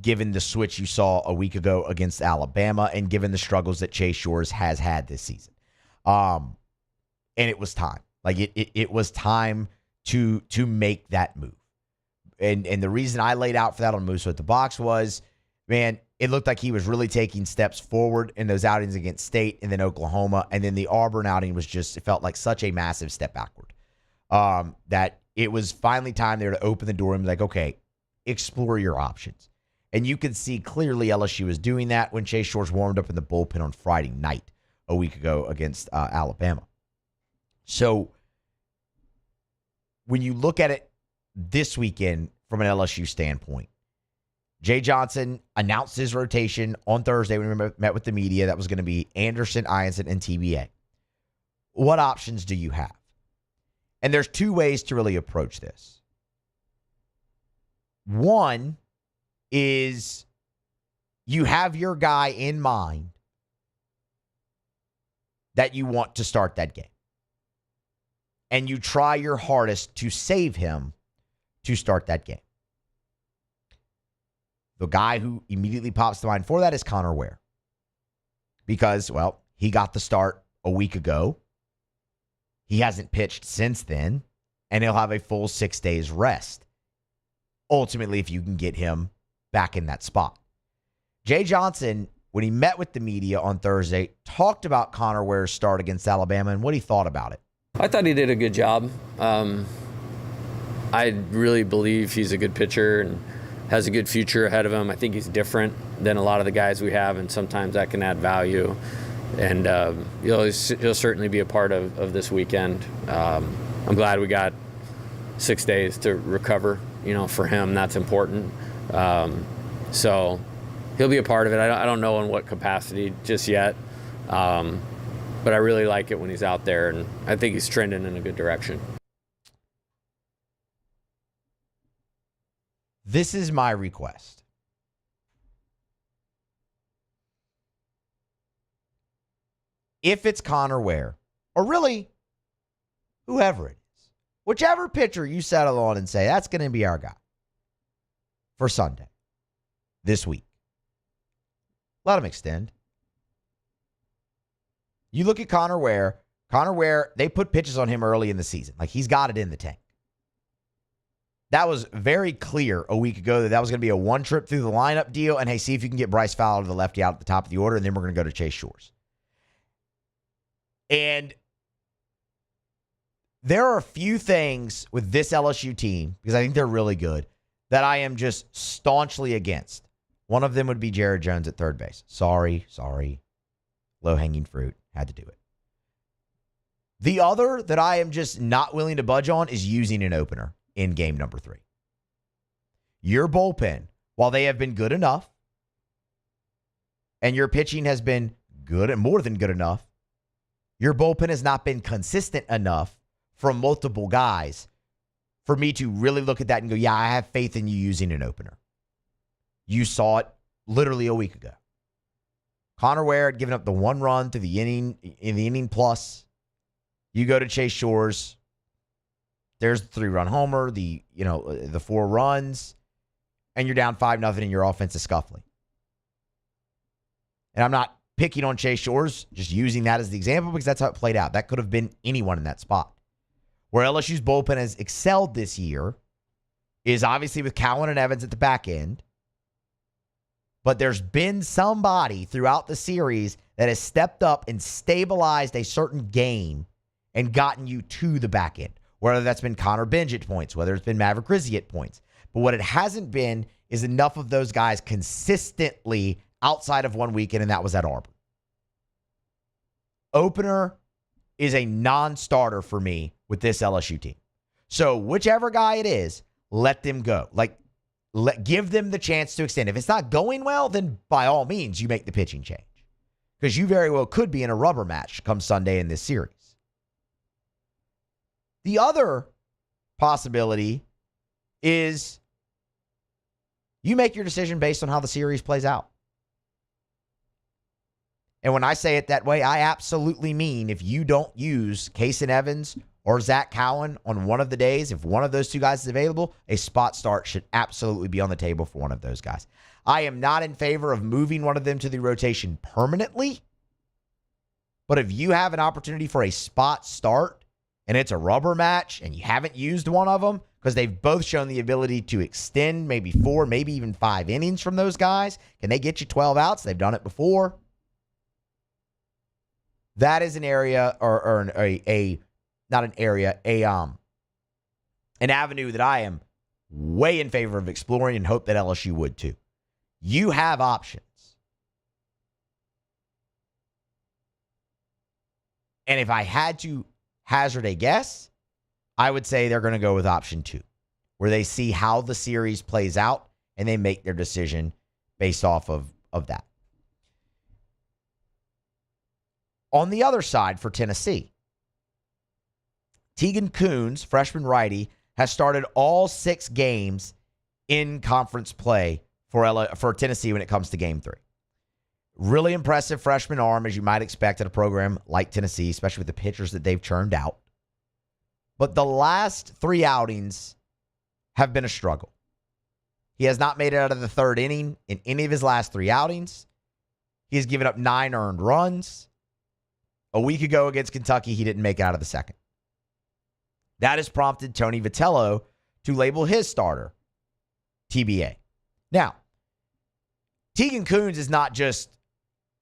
Speaker 6: given the switch you saw a week ago against Alabama and given the struggles that Chase Shores has had this season. And it was time. Like, it was time to make that move. And the reason I laid out for that on Musso at the box was, man, it looked like he was really taking steps forward in those outings against State and then Oklahoma. And then the Auburn outing was it felt like such a massive step backward. That it was finally time there to open the door and be like, okay, explore your options. And you could see clearly LSU was doing that when Chase Shores warmed up in the bullpen on Friday night a week ago against Alabama. So when you look at it this weekend from an LSU standpoint, Jay Johnson announced his rotation on Thursday when we met with the media. That was going to be Anderson, Ianson, and TBA. What options do you have? And there's 2 ways to really approach this. One is you have your guy in mind that you want to start that game. And you try your hardest to save him to start that game. The guy who immediately pops to mind for that is Connor Ware. because, well, he got the start a week ago. He hasn't pitched since then, and he'll have a full 6 days rest. Ultimately, if you can get him back in that spot. Jay Johnson, when he met with the media on Thursday, talked about Connor Ware's start against Alabama and what he thought about it.
Speaker 21: I thought he did a good job. I really believe he's a good pitcher and has a good future ahead of him. I think he's different than a lot of the guys we have, and sometimes that can add value. And he'll certainly be a part of this weekend. I'm glad we got 6 days to recover. For him, that's important. So he'll be a part of it. I don't know in what capacity just yet, but I really like it when he's out there, and I think he's trending in a good direction.
Speaker 6: This is my request. If it's Connor Ware, or really whoever it is, whichever pitcher you settle on and say, that's going to be our guy for Sunday, this week, let him extend. You look at Connor Ware, they put pitches on him early in the season. Like, he's got it in the tank. That was very clear a week ago that was going to be a one trip through the lineup deal. And hey, see if you can get Bryce Fowler to the lefty out at the top of the order, and then we're going to go to Chase Shores. And there are a few things with this LSU team, because I think they're really good, that I am just staunchly against. One of them would be Jared Jones at third base. Sorry. Low-hanging fruit. Had to do it. The other that I am just not willing to budge on is using an opener in game number 3. Your bullpen, while they have been good enough, and your pitching has been good and more than good enough, your bullpen has not been consistent enough from multiple guys for me to really look at that and go, yeah, I have faith in you using an opener. You saw it literally a week ago. Connor Ware had given up the 1 run through the inning, in the inning plus. You go to Chase Shores. There's the 3-run homer, the 4 runs, and you're down 5-0 and your offense is scuffling. And I'm not picking on Chase Shores, just using that as the example because that's how it played out. That could have been anyone in that spot. Where LSU's bullpen has excelled this year is obviously with Cowan and Evans at the back end. But there's been somebody throughout the series that has stepped up and stabilized a certain game and gotten you to the back end. Whether that's been Connor Benj at points, whether it's been Maverick Rizzi at points. But what it hasn't been is enough of those guys consistently outside of one weekend, and that was at Auburn. Opener is a non-starter for me with this LSU team. So whichever guy it is, let them go. Give them the chance to extend. If it's not going well, then by all means, you make the pitching change. Because you very well could be in a rubber match come Sunday in this series. The other possibility is you make your decision based on how the series plays out. And when I say it that way, I absolutely mean if you don't use Kason Evans or Zach Cowan on one of the days, if one of those two guys is available, a spot start should absolutely be on the table for one of those guys. I am not in favor of moving one of them to the rotation permanently. But if you have an opportunity for a spot start and it's a rubber match and you haven't used one of them because they've both shown the ability to extend maybe 4, maybe even 5 innings from those guys, can they get you 12 outs? They've done it before. That is an area an avenue that I am way in favor of exploring and hope that LSU would too. You have options. And if I had to hazard a guess, I would say they're going to go with option 2, where they see how the series plays out and they make their decision based off of that. On the other side for Tennessee, Tegan Coons, freshman righty, has started all 6 games in conference play for Tennessee when it comes to Game 3. Really impressive freshman arm, as you might expect at a program like Tennessee, especially with the pitchers that they've churned out. But the last 3 outings have been a struggle. He has not made it out of the 3rd inning in any of his last 3 outings. He has given up 9 earned runs. A week ago against Kentucky, he didn't make it out of the second. That has prompted Tony Vitello to label his starter TBA. Now, Tegan Kuhns is not just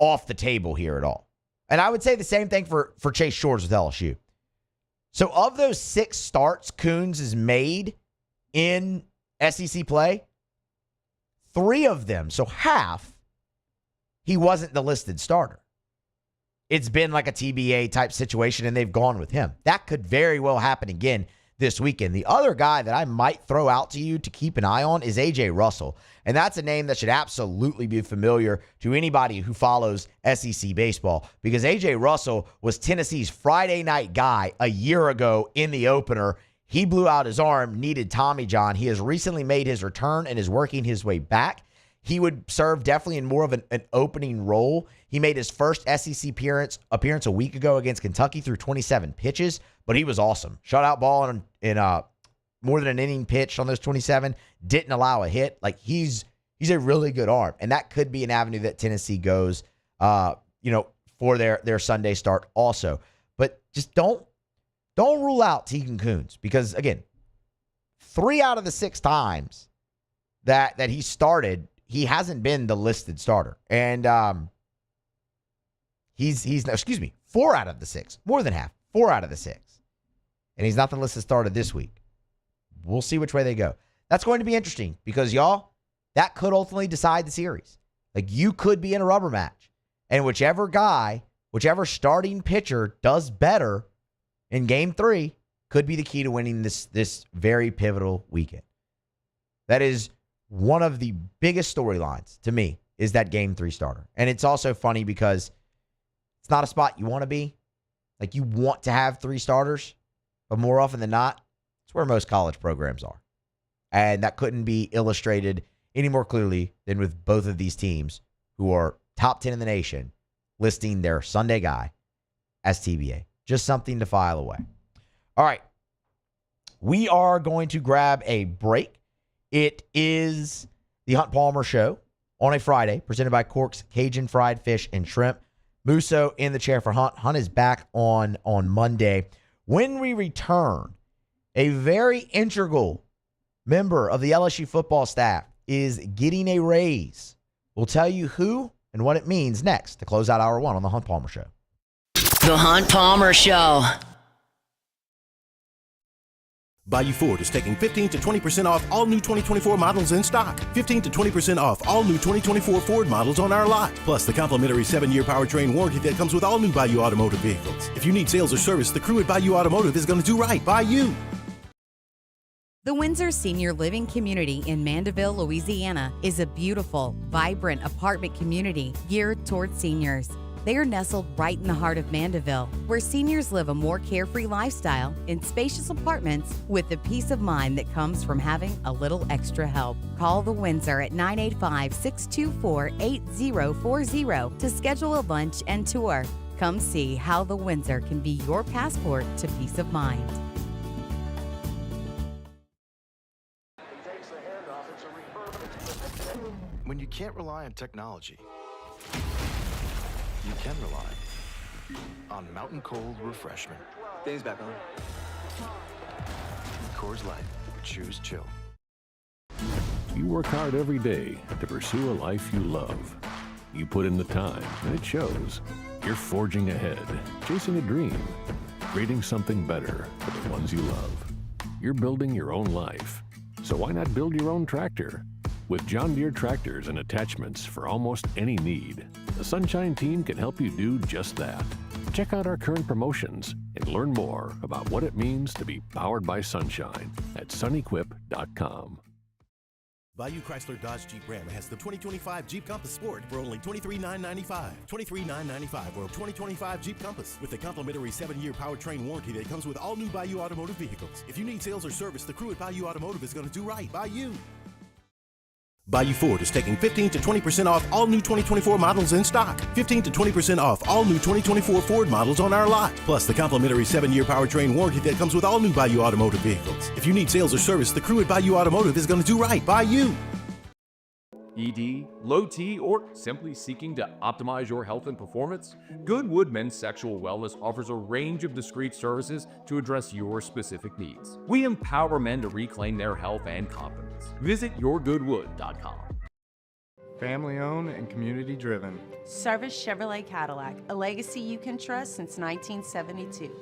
Speaker 6: off the table here at all. And I would say the same thing for Chase Shores with LSU. So of those 6 starts Kuhns has made in SEC play, 3 of them, so half, he wasn't the listed starter. It's been like a TBA type situation, and they've gone with him. That could very well happen again this weekend. The other guy that I might throw out to you to keep an eye on is A.J. Russell, and that's a name that should absolutely be familiar to anybody who follows SEC baseball, because A.J. Russell was Tennessee's Friday night guy a year ago in the opener. He blew out his arm, needed Tommy John. He has recently made his return and is working his way back. He would serve definitely in more of an opening role. He made his first SEC appearance a week ago against Kentucky through 27 pitches, but he was awesome. Shutout ball in more than an inning pitch on those 27. Didn't allow a hit. Like he's a really good arm, and that could be an avenue that Tennessee goes, for their Sunday start also. But just don't rule out Tegan Kuhns, because again, 3 out of the 6 times that he started, he hasn't been the listed starter. And 4 out of the 6, more than half, 4 out of the 6. And he's not the listed starter this week. We'll see which way they go. That's going to be interesting because, y'all, that could ultimately decide the series. Like, you could be in a rubber match. And whichever starting pitcher does better in Game 3 could be the key to winning this very pivotal weekend. That is one of the biggest storylines to me, is that Game 3 starter. And it's also funny because it's not a spot you want to be. Like, you want to have 3 starters, but more often than not, it's where most college programs are. And that couldn't be illustrated any more clearly than with both of these teams, who are top 10 in the nation, listing their Sunday guy as TBA. Just something to file away. All right. We are going to grab a break. It is the Hunt Palmer Show on a Friday, presented by Cork's Cajun Fried Fish and Shrimp. Musso in the chair for Hunt. Hunt is back on Monday. When we return, a very integral member of the LSU football staff is getting a raise. We'll tell you who and what it means next to close out Hour 1 on the Hunt Palmer Show.
Speaker 3: The Hunt Palmer Show.
Speaker 9: Bayou Ford is taking 15 to 20% off all new 2024 models in stock. 15 to 20% off all new 2024 Ford models on our lot. Plus the complimentary 7-year powertrain warranty that comes with all new Bayou Automotive vehicles. If you need sales or service, the crew at Bayou Automotive is going to do right by you.
Speaker 2: The Windsor Senior Living Community in Mandeville, Louisiana is a beautiful, vibrant apartment community geared toward seniors. They are nestled right in the heart of Mandeville, where seniors live a more carefree lifestyle in spacious apartments with the peace of mind that comes from having a little extra help. Call the Windsor at 985-624-8040 to schedule a lunch and tour. Come see how the Windsor can be your passport to peace of mind.
Speaker 22: When you can't rely on technology, you can rely on Mountain Cold Refreshment. Dave's back on. Coors Light. Choose chill.
Speaker 23: You work hard every day to pursue a life you love. You put in the time, and it shows. You're forging ahead, chasing a dream, creating something better for the ones you love. You're building your own life. So why not build your own tractor? With John Deere tractors and attachments for almost any need, the Sunshine team can help you do just that. Check out our current promotions and learn more about what it means to be powered by Sunshine at sunequip.com.
Speaker 9: Bayou Chrysler Dodge Jeep Ram has the 2025 Jeep Compass Sport for only $23,995. $23,995 or 2025 Jeep Compass with a complimentary 7-year powertrain warranty that comes with all new Bayou Automotive vehicles. If you need sales or service, the crew at Bayou Automotive is going to do right by you. Bayou Ford is taking 15 to 20% off all new 2024 models in stock. 15 to 20% off all new 2024 Ford models on our lot. Plus the complimentary 7-year powertrain warranty that comes with all new Bayou Automotive vehicles. If you need sales or service, the crew at Bayou Automotive is going to do right by you.
Speaker 12: ED, low T, or simply seeking to optimize your health and performance? Goodwood Men's Sexual Wellness offers a range of discreet services to address your specific needs. We empower men to reclaim their health and confidence. Visit yourgoodwood.com.
Speaker 13: Family owned and community driven.
Speaker 14: Service Chevrolet Cadillac, a legacy you can trust since 1972.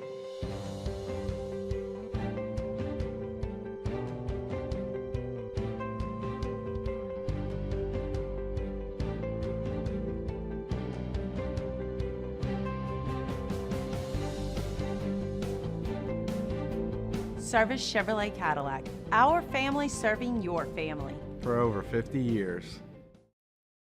Speaker 14: Service Chevrolet Cadillac, our family serving your family.
Speaker 13: For over 50 years.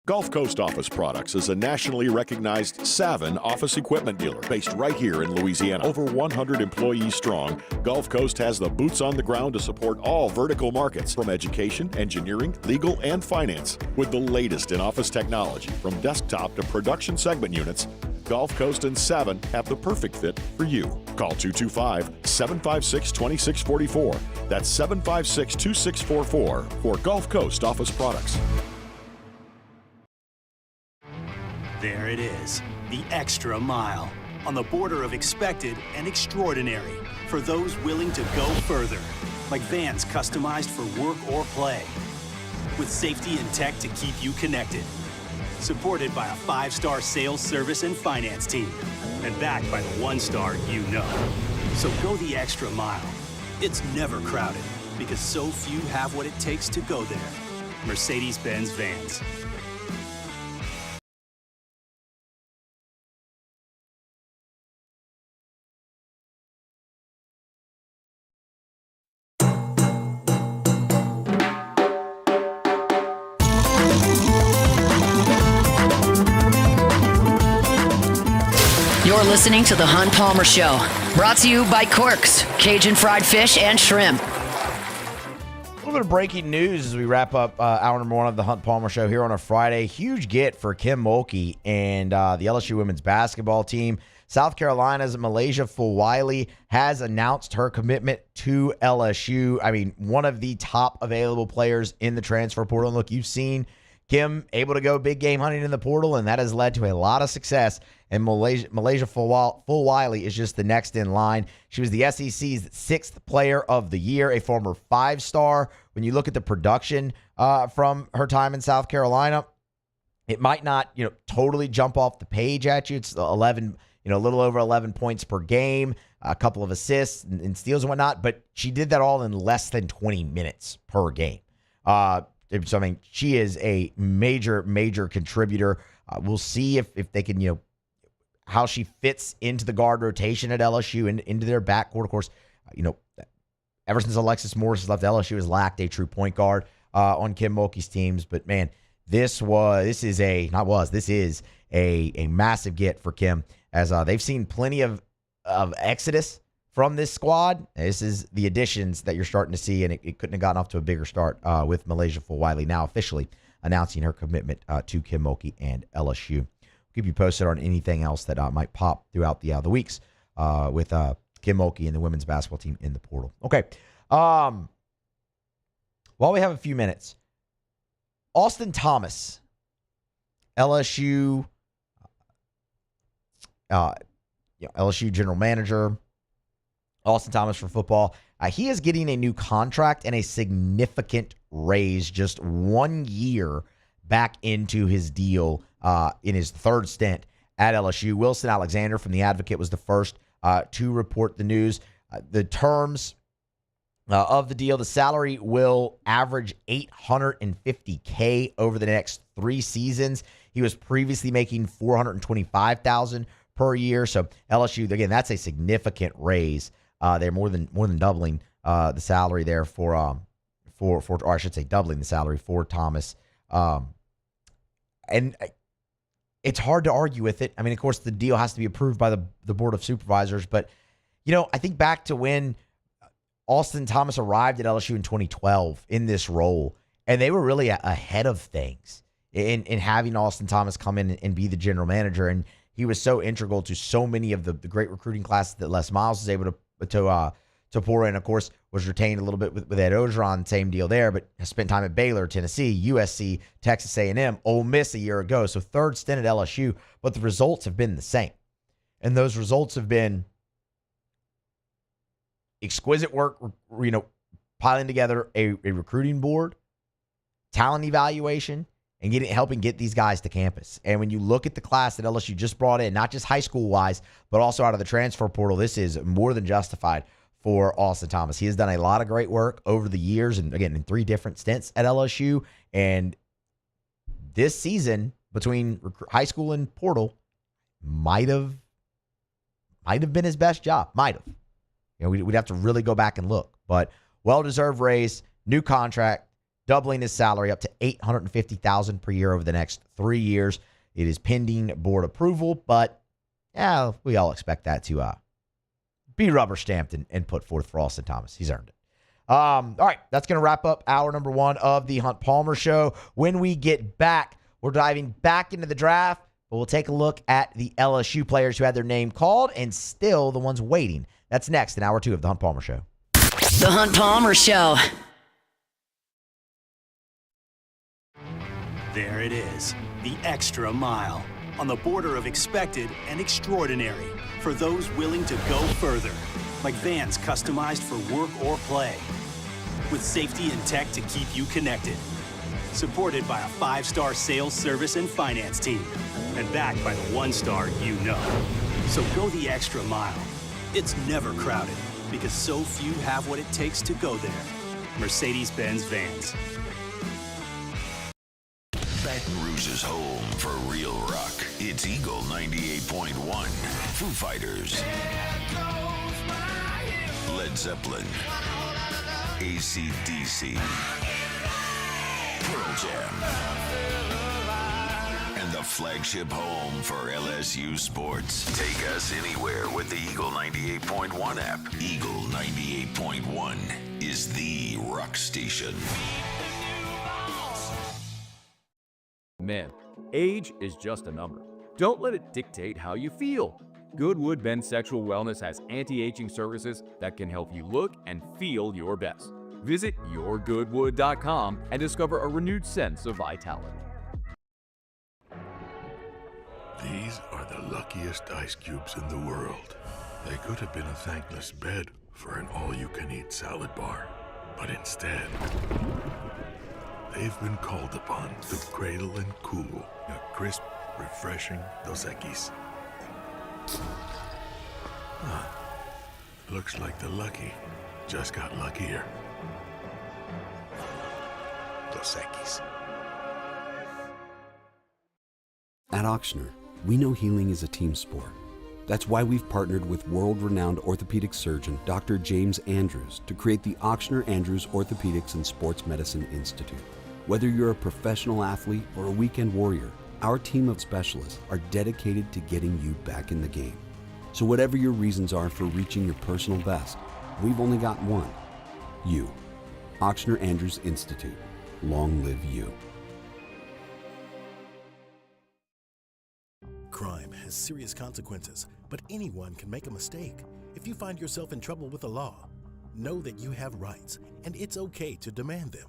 Speaker 15: Gulf Coast Office Products is a nationally recognized Savin office equipment dealer based right here in Louisiana. Over 100 employees strong, Gulf Coast has the boots on the ground to support all vertical markets from education, engineering, legal, and finance. With the latest in office technology from desktop to production segment units, Gulf Coast and Savin have the perfect fit for you. Call 225-756-2644. That's 756-2644 for Gulf Coast Office Products.
Speaker 16: There it is, the extra mile, on the border of expected and extraordinary, for those willing to go further, like vans customized for work or play, with safety and tech to keep you connected, supported by a 5-star sales, service, and finance team, and backed by the 1-star you know. So go the extra mile. It's never crowded, because so few have what it takes to go there. Mercedes-Benz Vans.
Speaker 3: You're listening to The Hunt Palmer Show, brought to you by Corks, Cajun fried fish and shrimp.
Speaker 6: A little bit of breaking news as we wrap up hour number 1 of The Hunt Palmer Show here on a Friday. Huge get for Kim Mulkey and the LSU women's basketball team. South Carolina's Malaysia Fulwiley has announced her commitment to LSU. I mean, one of the top available players in the transfer portal. And look, you've seen Kim able to go big game hunting in the portal, and that has led to a lot of success. And Malaysia Fulwiley is just the next in line. She was the SEC's 6th player of the year, a former 5-star. When you look at the production from her time in South Carolina, it might not, totally jump off the page at you. It's 11, a little over 11 points per game, a couple of assists and steals and whatnot. But she did that all in less than 20 minutes per game. So, I mean, she is a major, major contributor. We'll see if they can, how she fits into the guard rotation at LSU and into their backcourt. Of course, ever since Alexis Morris has left, LSU has lacked a true point guard on Kim Mulkey's teams. But man, this is a massive get for Kim, as they've seen plenty of exodus from this squad. This is the additions that you're starting to see, and it couldn't have gotten off to a bigger start with Malaysia Fulwiley now officially announcing her commitment to Kim Mulkey and LSU. Keep you posted on anything else that might pop throughout the weeks with Kim Mulkey and the women's basketball team in the portal. Okay. While we have a few minutes, Austin Thomas, LSU general manager, Austin Thomas for football. He is getting a new contract and a significant raise just 1 year back into his deal in his 3rd stint at LSU. Wilson Alexander from The Advocate was the first to report the news. The terms of the deal, the salary will average $850K over the next 3 seasons. He was previously making $425,000 per year. So LSU, again, that's a significant raise. They're more than doubling the salary there for or I should say doubling the salary for Thomas. And it's hard to argue with it. I mean, of course, the deal has to be approved by the Board of Supervisors. But, I think back to when Austin Thomas arrived at LSU in 2012 in this role, and they were really ahead of things in having Austin Thomas come in and be the general manager. And he was so integral to so many of the great recruiting classes that Les Miles was able to pour in. Of course, was retained a little bit with Ed Ogeron, same deal there, but has spent time at Baylor, Tennessee, USC, Texas A&M, Ole Miss a year ago. So third stint at LSU, but the results have been the same. And those results have been exquisite work, piling together a recruiting board, talent evaluation, and helping get these guys to campus. And when you look at the class that LSU just brought in, not just high school-wise, but also out of the transfer portal, this is more than justified for Austin Thomas. He has done a lot of great work over the years, and again, in 3 different stints at LSU. And this season, between high school and portal, might have been his best job. Might have. We'd have to really go back and look. But well-deserved raise, new contract, doubling his salary up to $850,000 per year over the next 3 years. It is pending board approval, but we all expect that to be rubber stamped and put forth for Austin Thomas. He's earned it. All right, that's going to wrap up hour number 1 of the Hunt Palmer Show. When we get back, we're diving back into the draft, but we'll take a look at the LSU players who had their name called and still the ones waiting. That's next in hour 2 of the Hunt Palmer Show.
Speaker 3: The Hunt Palmer Show.
Speaker 16: There it is, the extra mile, on the border of expected and extraordinary, for those willing to go further, like vans customized for work or play, with safety and tech to keep you connected, supported by a 5-star sales, service, and finance team, and backed by the 1-star you know. So go the extra mile. It's never crowded, because so few have what it takes to go there. Mercedes-Benz Vans.
Speaker 11: Baton Rouge's home for real rock. It's Eagle 98.1. Foo Fighters. Led Zeppelin. AC/DC. Pearl Jam. And the flagship home for LSU sports. Take us anywhere with the Eagle 98.1 app. Eagle 98.1 is the rock station.
Speaker 12: Man, age is just a number. Don't let it dictate how you feel. Goodwood Men's Sexual Wellness has anti-aging services that can help you look and feel your best. Visit yourgoodwood.com and discover a renewed sense of vitality.
Speaker 11: These are the luckiest ice cubes in the world. They could have been a thankless bed for an all-you-can-eat salad bar, but instead, they've been called upon to cradle and cool a crisp, refreshing Dos Equis. Looks like the lucky just got luckier. Dos Equis.
Speaker 20: At Ochsner, we know healing is a team sport. That's why we've partnered with world-renowned orthopedic surgeon Dr. James Andrews to create the Ochsner Andrews Orthopedics and Sports Medicine Institute. Whether you're a professional athlete or a weekend warrior, our team of specialists are dedicated to getting you back in the game. So whatever your reasons are for reaching your personal best, we've only got one. You. Ochsner Andrews Institute. Long live you.
Speaker 9: Crime has serious consequences, but anyone can make a mistake. If you find yourself in trouble with the law, know that you have rights, and it's okay to demand them.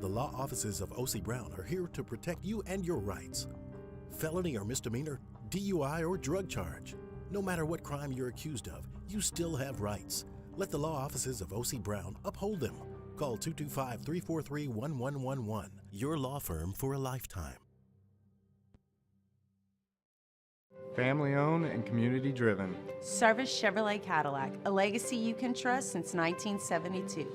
Speaker 9: The law offices of O.C. Brown are here to protect you and your rights. Felony or misdemeanor, DUI or drug charge. No matter what crime you're accused of, you still have rights. Let the law offices of O.C. Brown uphold them. Call 225-343-1111. Your law firm for a lifetime.
Speaker 13: Family owned and community driven.
Speaker 14: Service Chevrolet Cadillac, a legacy you can trust since 1972.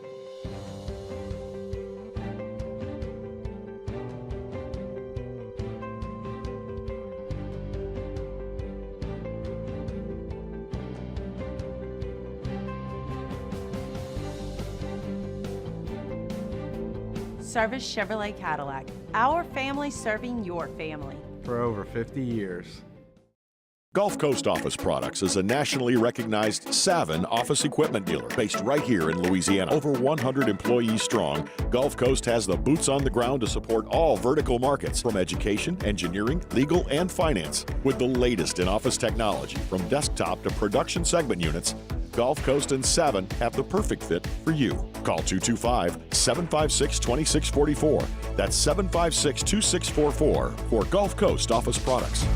Speaker 14: Service Chevrolet Cadillac, our family serving your family.
Speaker 13: For over 50 years.
Speaker 15: Gulf Coast Office Products is a nationally recognized Savin office equipment dealer based right here in Louisiana. Over 100 employees strong, Gulf Coast has the boots on the ground to support all vertical markets, from education, engineering, legal, and finance. With the latest in office technology, from desktop to production segment units, Gulf Coast and Savin have the perfect fit for you. Call 225-756-2644. That's 756-2644 for Gulf Coast Office Products.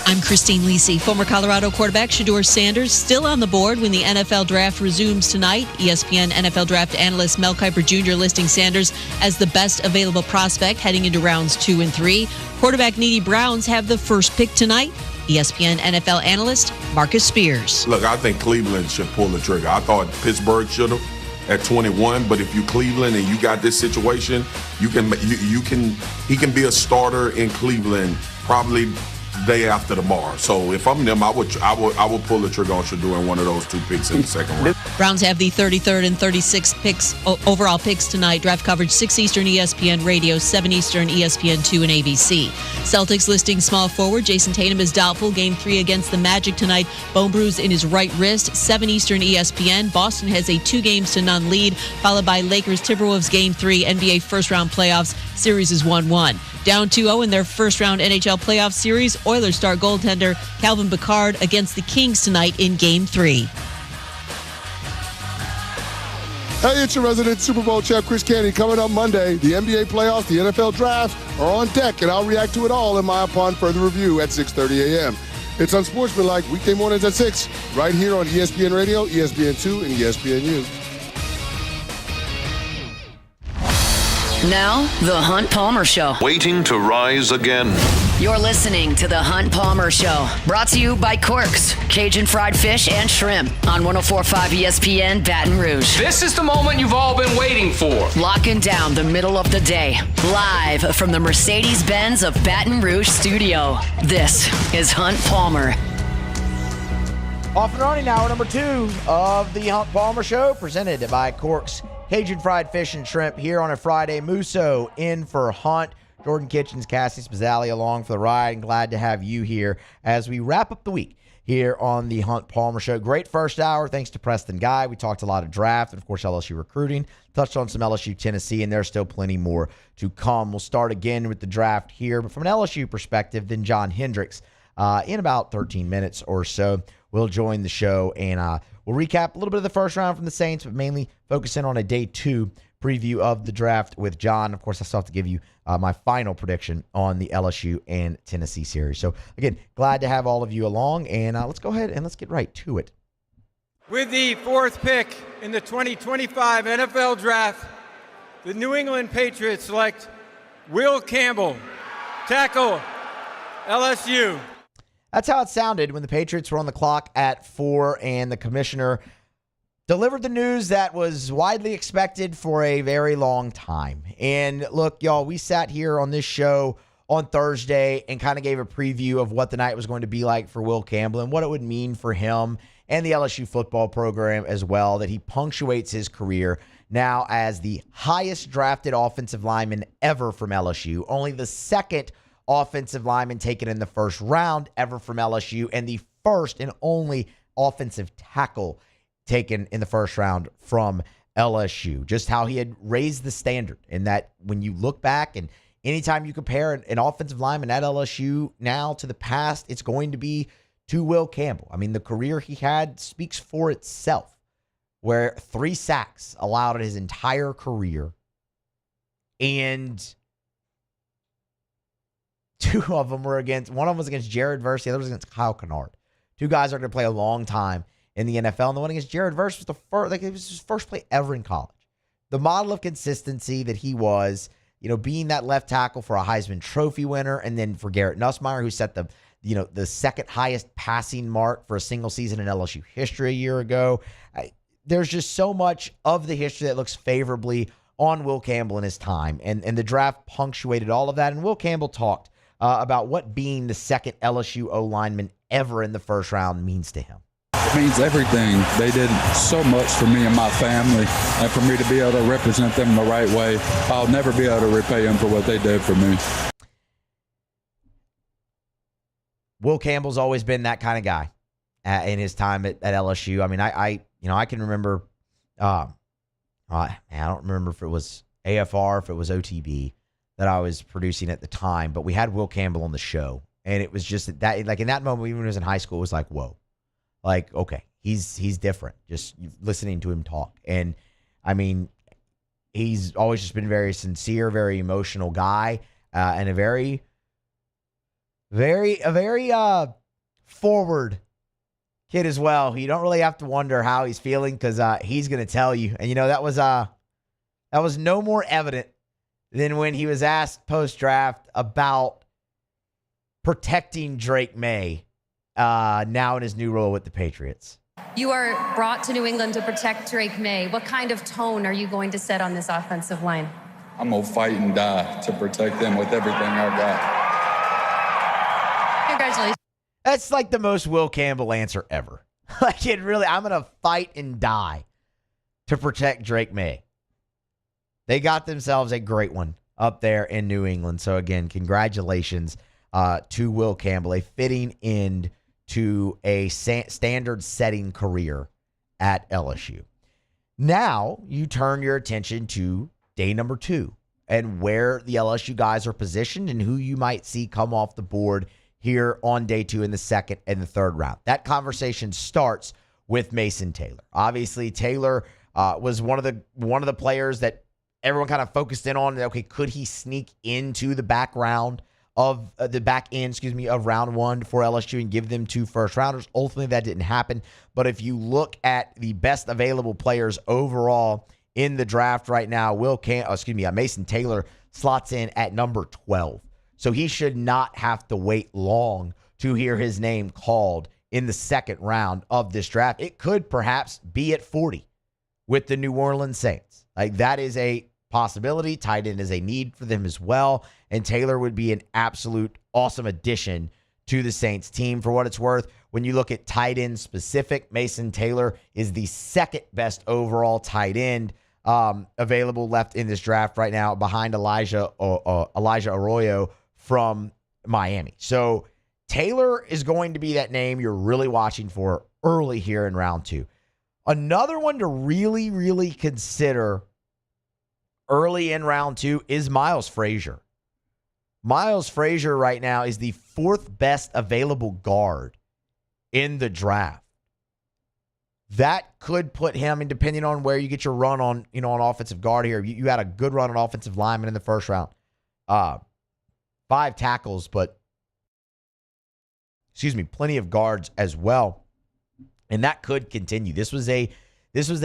Speaker 4: I'm Christine Lisi. Former Colorado quarterback Shedeur Sanders still on the board when the NFL draft resumes tonight. ESPN NFL draft analyst Mel Kiper Jr. listing Sanders as the best available prospect heading into rounds 2 and 3. Quarterback needy Browns have the first pick tonight. ESPN NFL analyst Marcus Spears.
Speaker 5: Look, I think Cleveland should pull the trigger. I thought Pittsburgh should have at 21, but if you Cleveland and you got this situation, he can be a starter in Cleveland probably day after tomorrow. So if I'm them, I would pull the trigger on Shedeur in one of those 2 picks in the second round.
Speaker 4: Browns have the 33rd and 36th picks, overall picks tonight. Draft coverage 6 Eastern ESPN Radio, 7 Eastern ESPN 2 and ABC. Celtics listing small forward Jason Tatum is doubtful. Game 3 against the Magic tonight. Bone bruise in his right wrist. 7 Eastern ESPN. Boston has a 2-0 lead, followed by Lakers Timberwolves Game 3. NBA first round playoffs. Series is 1-1. Down 2-0 in their first round NHL playoff series. Oilers star goaltender Kelvin against the Kings tonight in Game 3.
Speaker 8: Hey, it's your resident Super Bowl champ, Chris Candy. Coming up Monday, the NBA playoffs, the NFL draft are on deck, and I'll react to it all in my upon further review at 6:30 a.m. It's Unsportsmanlike, weekday mornings at 6, right here on ESPN Radio, ESPN 2, and ESPNU.
Speaker 3: Now, The Hunt Palmer Show.
Speaker 11: Waiting to rise again.
Speaker 3: You're listening to The Hunt Palmer Show. Brought to you by Corks, Cajun fried fish and shrimp on 104.5 ESPN Baton Rouge.
Speaker 24: This is the moment you've all been waiting for.
Speaker 3: Locking down the middle of the day. Live from the Mercedes-Benz of Baton Rouge studio. This is Hunt Palmer.
Speaker 6: Off and running, hour number 2 of the Hunt Palmer Show, presented by Corks Cajun fried fish and shrimp here on a Friday. Musso in for Hunt. Jordan Kitchens, Cassie Spazzali along for the ride. And glad to have you here as we wrap up the week here on the Hunt Palmer Show. Great first hour, thanks to Preston Guy. We talked a lot of draft and, of course, LSU recruiting. Touched on some LSU-Tennessee, and there's still plenty more to come. We'll start again with the draft here. But from an LSU perspective, then John Hendricks, in about 13 minutes or so, will join the show, and we'll recap a little bit of the first round from the Saints, but mainly focus in on a day 2 preview of the draft with John. Of course, I still have to give you my final prediction on the LSU and Tennessee series. So, again, glad to have all of you along, and let's go ahead and let's get right to it.
Speaker 25: With the 4th pick in the 2025 NFL Draft, the New England Patriots select Will Campbell, tackle, LSU.
Speaker 6: That's how it sounded when the Patriots were on the clock at 4 and the commissioner delivered the news that was widely expected for a very long time. And look, y'all, we sat here on this show on Thursday and kind of gave a preview of what the night was going to be like for Will Campbell and what it would mean for him and the LSU football program as well, that he punctuates his career now as the highest drafted offensive lineman ever from LSU, only the second offensive lineman taken in the first round ever from LSU, and the first and only offensive tackle taken in the first round from LSU. Just how he had raised the standard, and that when you look back and anytime you compare an offensive lineman at LSU now to the past, it's going to be to Will Campbell. I mean, the career he had speaks for itself, where 3 sacks allowed in his entire career, and 2 of them were against, one of them was against Jared Verse, the other was against Kyle Kennard. 2 guys are going to play a long time in the NFL, and the one against Jared Verse was it was his first play ever in college. The model of consistency that he was, being that left tackle for a Heisman Trophy winner, and then for Garrett Nussmeier, who set the second highest passing mark for a single season in LSU history a year ago. There's just so much of the history that looks favorably on Will Campbell in his time, and the draft punctuated all of that. And Will Campbell talked about what being the second LSU O-lineman ever in the first round means to him.
Speaker 7: It means everything. They did so much for me and my family, and for me to be able to represent them the right way, I'll never be able to repay them for what they did for me.
Speaker 6: Will Campbell's always been that kind of guy in his time at LSU. I mean, I can remember, I don't remember if it was AFR, if it was OTB that I was producing at the time, but we had Will Campbell on the show, and it was just that, like in that moment, even when I was in high school, it was like, whoa, like, okay, he's different. Just listening to him talk, and I mean, he's always just been very sincere, very emotional guy, and a very forward kid as well. You don't really have to wonder how he's feeling because he's going to tell you. And that was no more evident than when he was asked post-draft about protecting Drake May now in his new role with the Patriots.
Speaker 10: You are brought to New England to protect Drake May. What kind of tone are you going to set on this offensive line?
Speaker 7: I'm going to fight and die to protect them with everything I've got.
Speaker 10: Congratulations.
Speaker 6: That's like the most Will Campbell answer ever. Like it really, I'm going to fight and die to protect Drake May. They got themselves a great one up there in New England. So again, congratulations to Will Campbell, a fitting end to a standard-setting career at LSU. Now you turn your attention to day number 2 and where the LSU guys are positioned and who you might see come off the board here on day 2 in the second and the third round. That conversation starts with Mason Taylor. Obviously, Taylor was one of the players that everyone kind of focused in on. Okay, could he sneak into the back end of round 1 for LSU and give them 2 first rounders? Ultimately, that didn't happen. But if you look at the best available players overall in the draft right now, Mason Taylor slots in at number 12. So he should not have to wait long to hear his name called in the second round of this draft. It could perhaps be at 40 with the New Orleans Saints. Like that is a possibility. Tight end is a need for them as well. And Taylor would be an absolute awesome addition to the Saints team. For what it's worth, when you look at tight end specific, Mason Taylor is the second best overall tight end available left in this draft right now, behind Elijah Arroyo from Miami. So Taylor is going to be that name you're really watching for early here in round 2. Another one to really, really consider early in round 2 is Miles Frazier. Miles Frazier right now is the 4th best available guard in the draft. That could put him, and depending on where you get your run on, on offensive guard here, you had a good run on offensive lineman in the first round. 5 tackles, but plenty of guards as well. And that could continue. This was a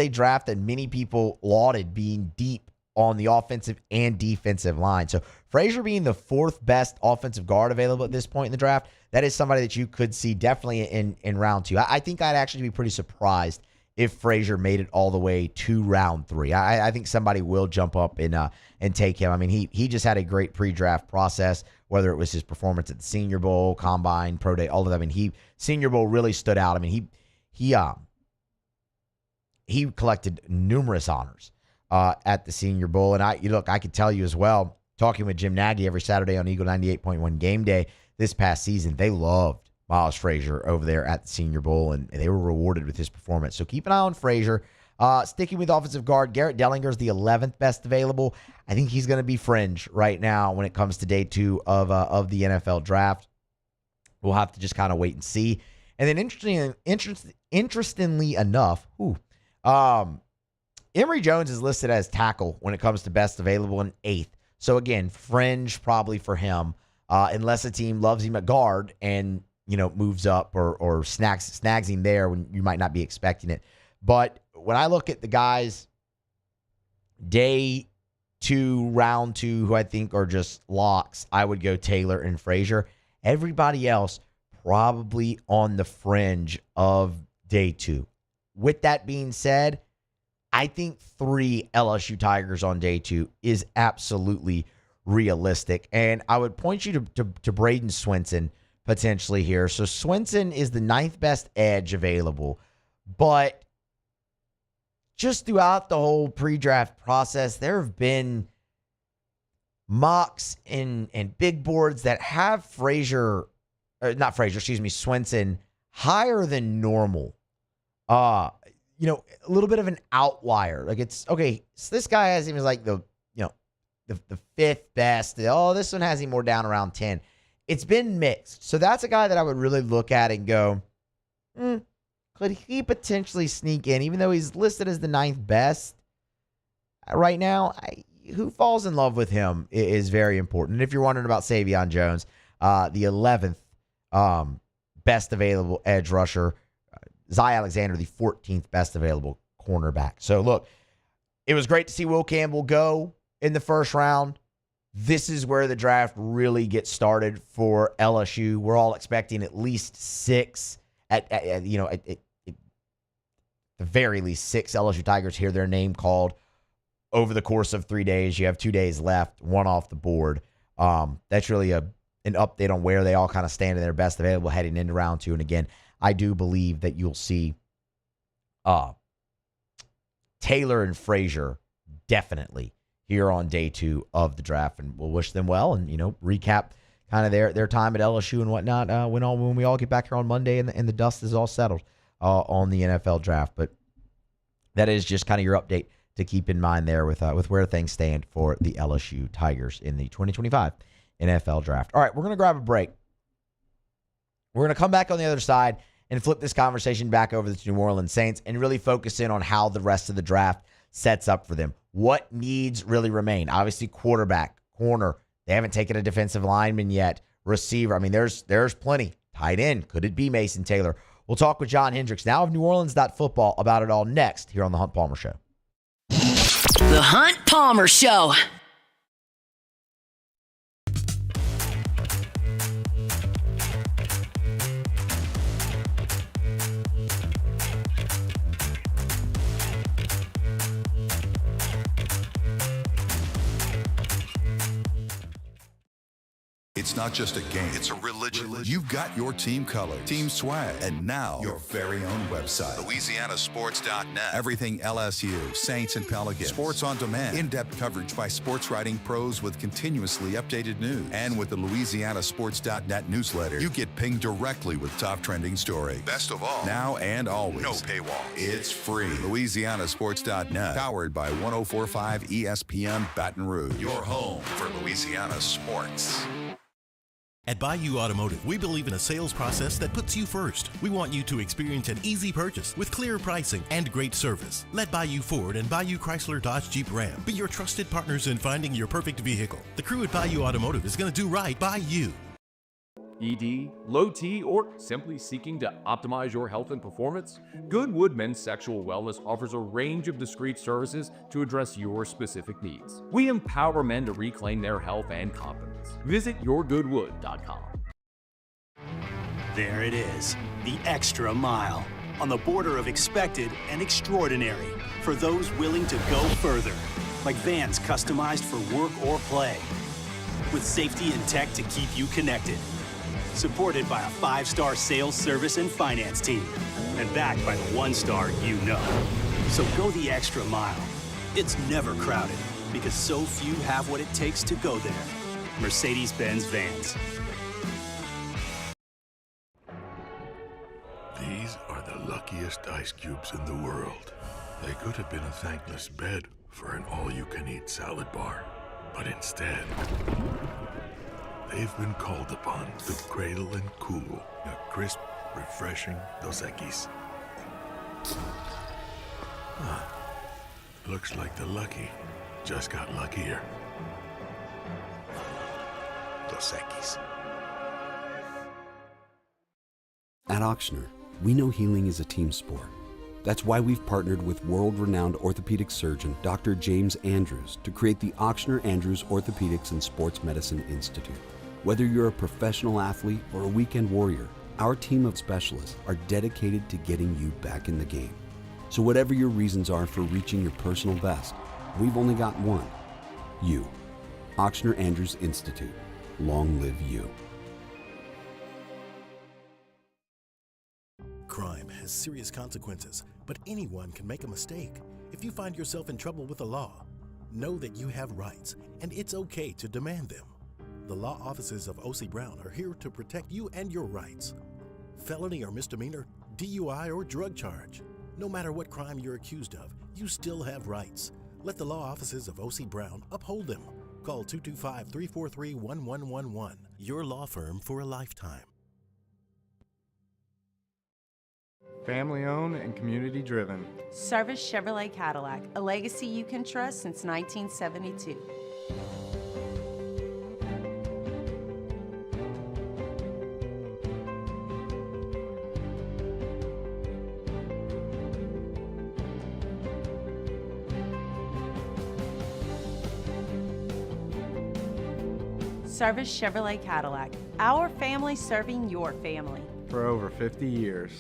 Speaker 6: draft that many people lauded being deep on the offensive and defensive line. So Frazier being the 4th best offensive guard available at this point in the draft, that is somebody that you could see definitely in round 2. I think I'd actually be pretty surprised if Frazier made it all the way to round 3. I think somebody will jump up and take him. I mean, he just had a great pre-draft process, whether it was his performance at the Senior Bowl, Combine, Pro Day, all of that. I mean, Senior Bowl really stood out. I mean, he collected numerous honors at the Senior Bowl. And I could tell you as well, talking with Jim Nagy every Saturday on Eagle 98.1 Game Day this past season, they loved Miles Frazier over there at the Senior Bowl, and they were rewarded with his performance. So keep an eye on Frazier. Sticking with offensive guard, Garrett Dellinger is the 11th best available. I think he's going to be fringe right now when it comes to day 2 of the NFL draft. We'll have to just kind of wait and see. And then interestingly enough, Emory Jones is listed as tackle when it comes to best available in 8th. So again, fringe probably for him, unless a team loves him at guard and moves up or snags him there when you might not be expecting it. But when I look at the guys day 2, round 2, who I think are just locks, I would go Taylor and Frazier. Everybody else probably on the fringe of day 2. With that being said, I think 3 LSU Tigers on day 2 is absolutely realistic. And I would point you to Braden Swinson potentially here. So Swinson is the 9th best edge available But just throughout the whole pre-draft process, there have been mocks and big boards that have Swenson higher than normal. A little bit of an outlier. Like, it's okay. So this guy has him as like the fifth best. Oh, this one has him more down around 10. It's been mixed. So that's a guy that I would really look at and go, could he potentially sneak in, even though he's listed as the 9th best right now? Who falls in love with him is very important. And if you're wondering about Savion Jones, the 11th best available edge rusher, Zy Alexander, the 14th best available cornerback. So look, it was great to see Will Campbell go in the first round. This is where the draft really gets started for LSU. We're all expecting at least 6 at the very least 6 LSU Tigers hear their name called over the course of 3 days. You have 2 days left, one off the board. That's really an update on where they all kind of stand in their best available heading into round 2. And again, I do believe that you'll see Taylor and Frazier definitely here on day 2 of the draft, and we'll wish them well and recap kind of their time at LSU and whatnot when we all get back here on Monday and the dust is all settled on the NFL draft. But that is just kind of your update to keep in mind there with where things stand for the LSU Tigers in the 2025 NFL draft. All right, we're going to grab a break. We're going to come back on the other side and flip this conversation back over to the New Orleans Saints and really focus in on how the rest of the draft sets up for them. What needs really remain? Obviously, quarterback, corner. They haven't taken a defensive lineman yet. Receiver. I mean, there's plenty. Tight end. Could it be Mason Taylor? We'll talk with John Hendricks now of NewOrleans.football about it all next here on The Hunt Palmer Show.
Speaker 3: The Hunt Palmer Show.
Speaker 1: It's not just a game, it's a religion. You've got your team colors, team swag, and now your very own website. LouisianaSports.net. Everything LSU, Saints, and Pelicans. Sports on demand. In-depth coverage by sports writing pros with continuously updated news. And with the LouisianaSports.net newsletter, you get pinged directly with top trending stories. Best of all, now and always, no paywall. It's free. LouisianaSports.net. Powered by 104.5 ESPN Baton Rouge. Your home for Louisiana sports.
Speaker 9: At Bayou Automotive, we believe in a sales process that puts you first. We want you to experience an easy purchase with clear pricing and great service. Let Bayou Ford and Bayou Chrysler Dodge Jeep Ram be your trusted partners in finding your perfect vehicle. The crew at Bayou Automotive is going to do right by you.
Speaker 12: ED, low T, or simply seeking to optimize your health and performance? Goodwood Men's Sexual Wellness offers a range of discreet services to address your specific needs. We empower men to reclaim their health and confidence. Visit yourgoodwood.com.
Speaker 16: There it is, the extra mile, on the border of expected and extraordinary, for those willing to go further, like vans customized for work or play, with safety and tech to keep you connected. Supported by a 5-star sales, service, and finance team. And backed by the 1-star you know. So go the extra mile. It's never crowded because so few have what it takes to go there. Mercedes-Benz Vans.
Speaker 17: These are the luckiest ice cubes in the world. They could have been a thankless bed for an all-you-can-eat salad bar. But instead, they've been called upon to cradle and cool a crisp, refreshing Dos Equis. Looks like the lucky just got luckier. Dos Equis.
Speaker 20: At Auctioner, we know healing is a team sport. That's why we've partnered with world-renowned orthopedic surgeon Dr. James Andrews to create the Auctioner Andrews Orthopedics and Sports Medicine Institute. Whether you're a professional athlete or a weekend warrior, our team of specialists are dedicated to getting you back in the game. So whatever your reasons are for reaching your personal best, we've only got one. You. Auctioner Andrews Institute. Long live you.
Speaker 9: crime has serious consequences, but anyone can make a mistake. If you find yourself in trouble with the law, know that you have rights, and it's okay to demand them. The law offices of O.C. Brown are here to protect you and your rights. Felony or misdemeanor, DUI or drug charge. No matter what crime you're accused of, you still have rights. Let the law offices of O.C. Brown uphold them. Call 225-343-1111. Your law firm for a lifetime.
Speaker 13: Family owned and community driven.
Speaker 14: Service Chevrolet Cadillac, a legacy you can trust since 1972. Service Chevrolet Cadillac, our family serving your family.
Speaker 13: For over 50 years.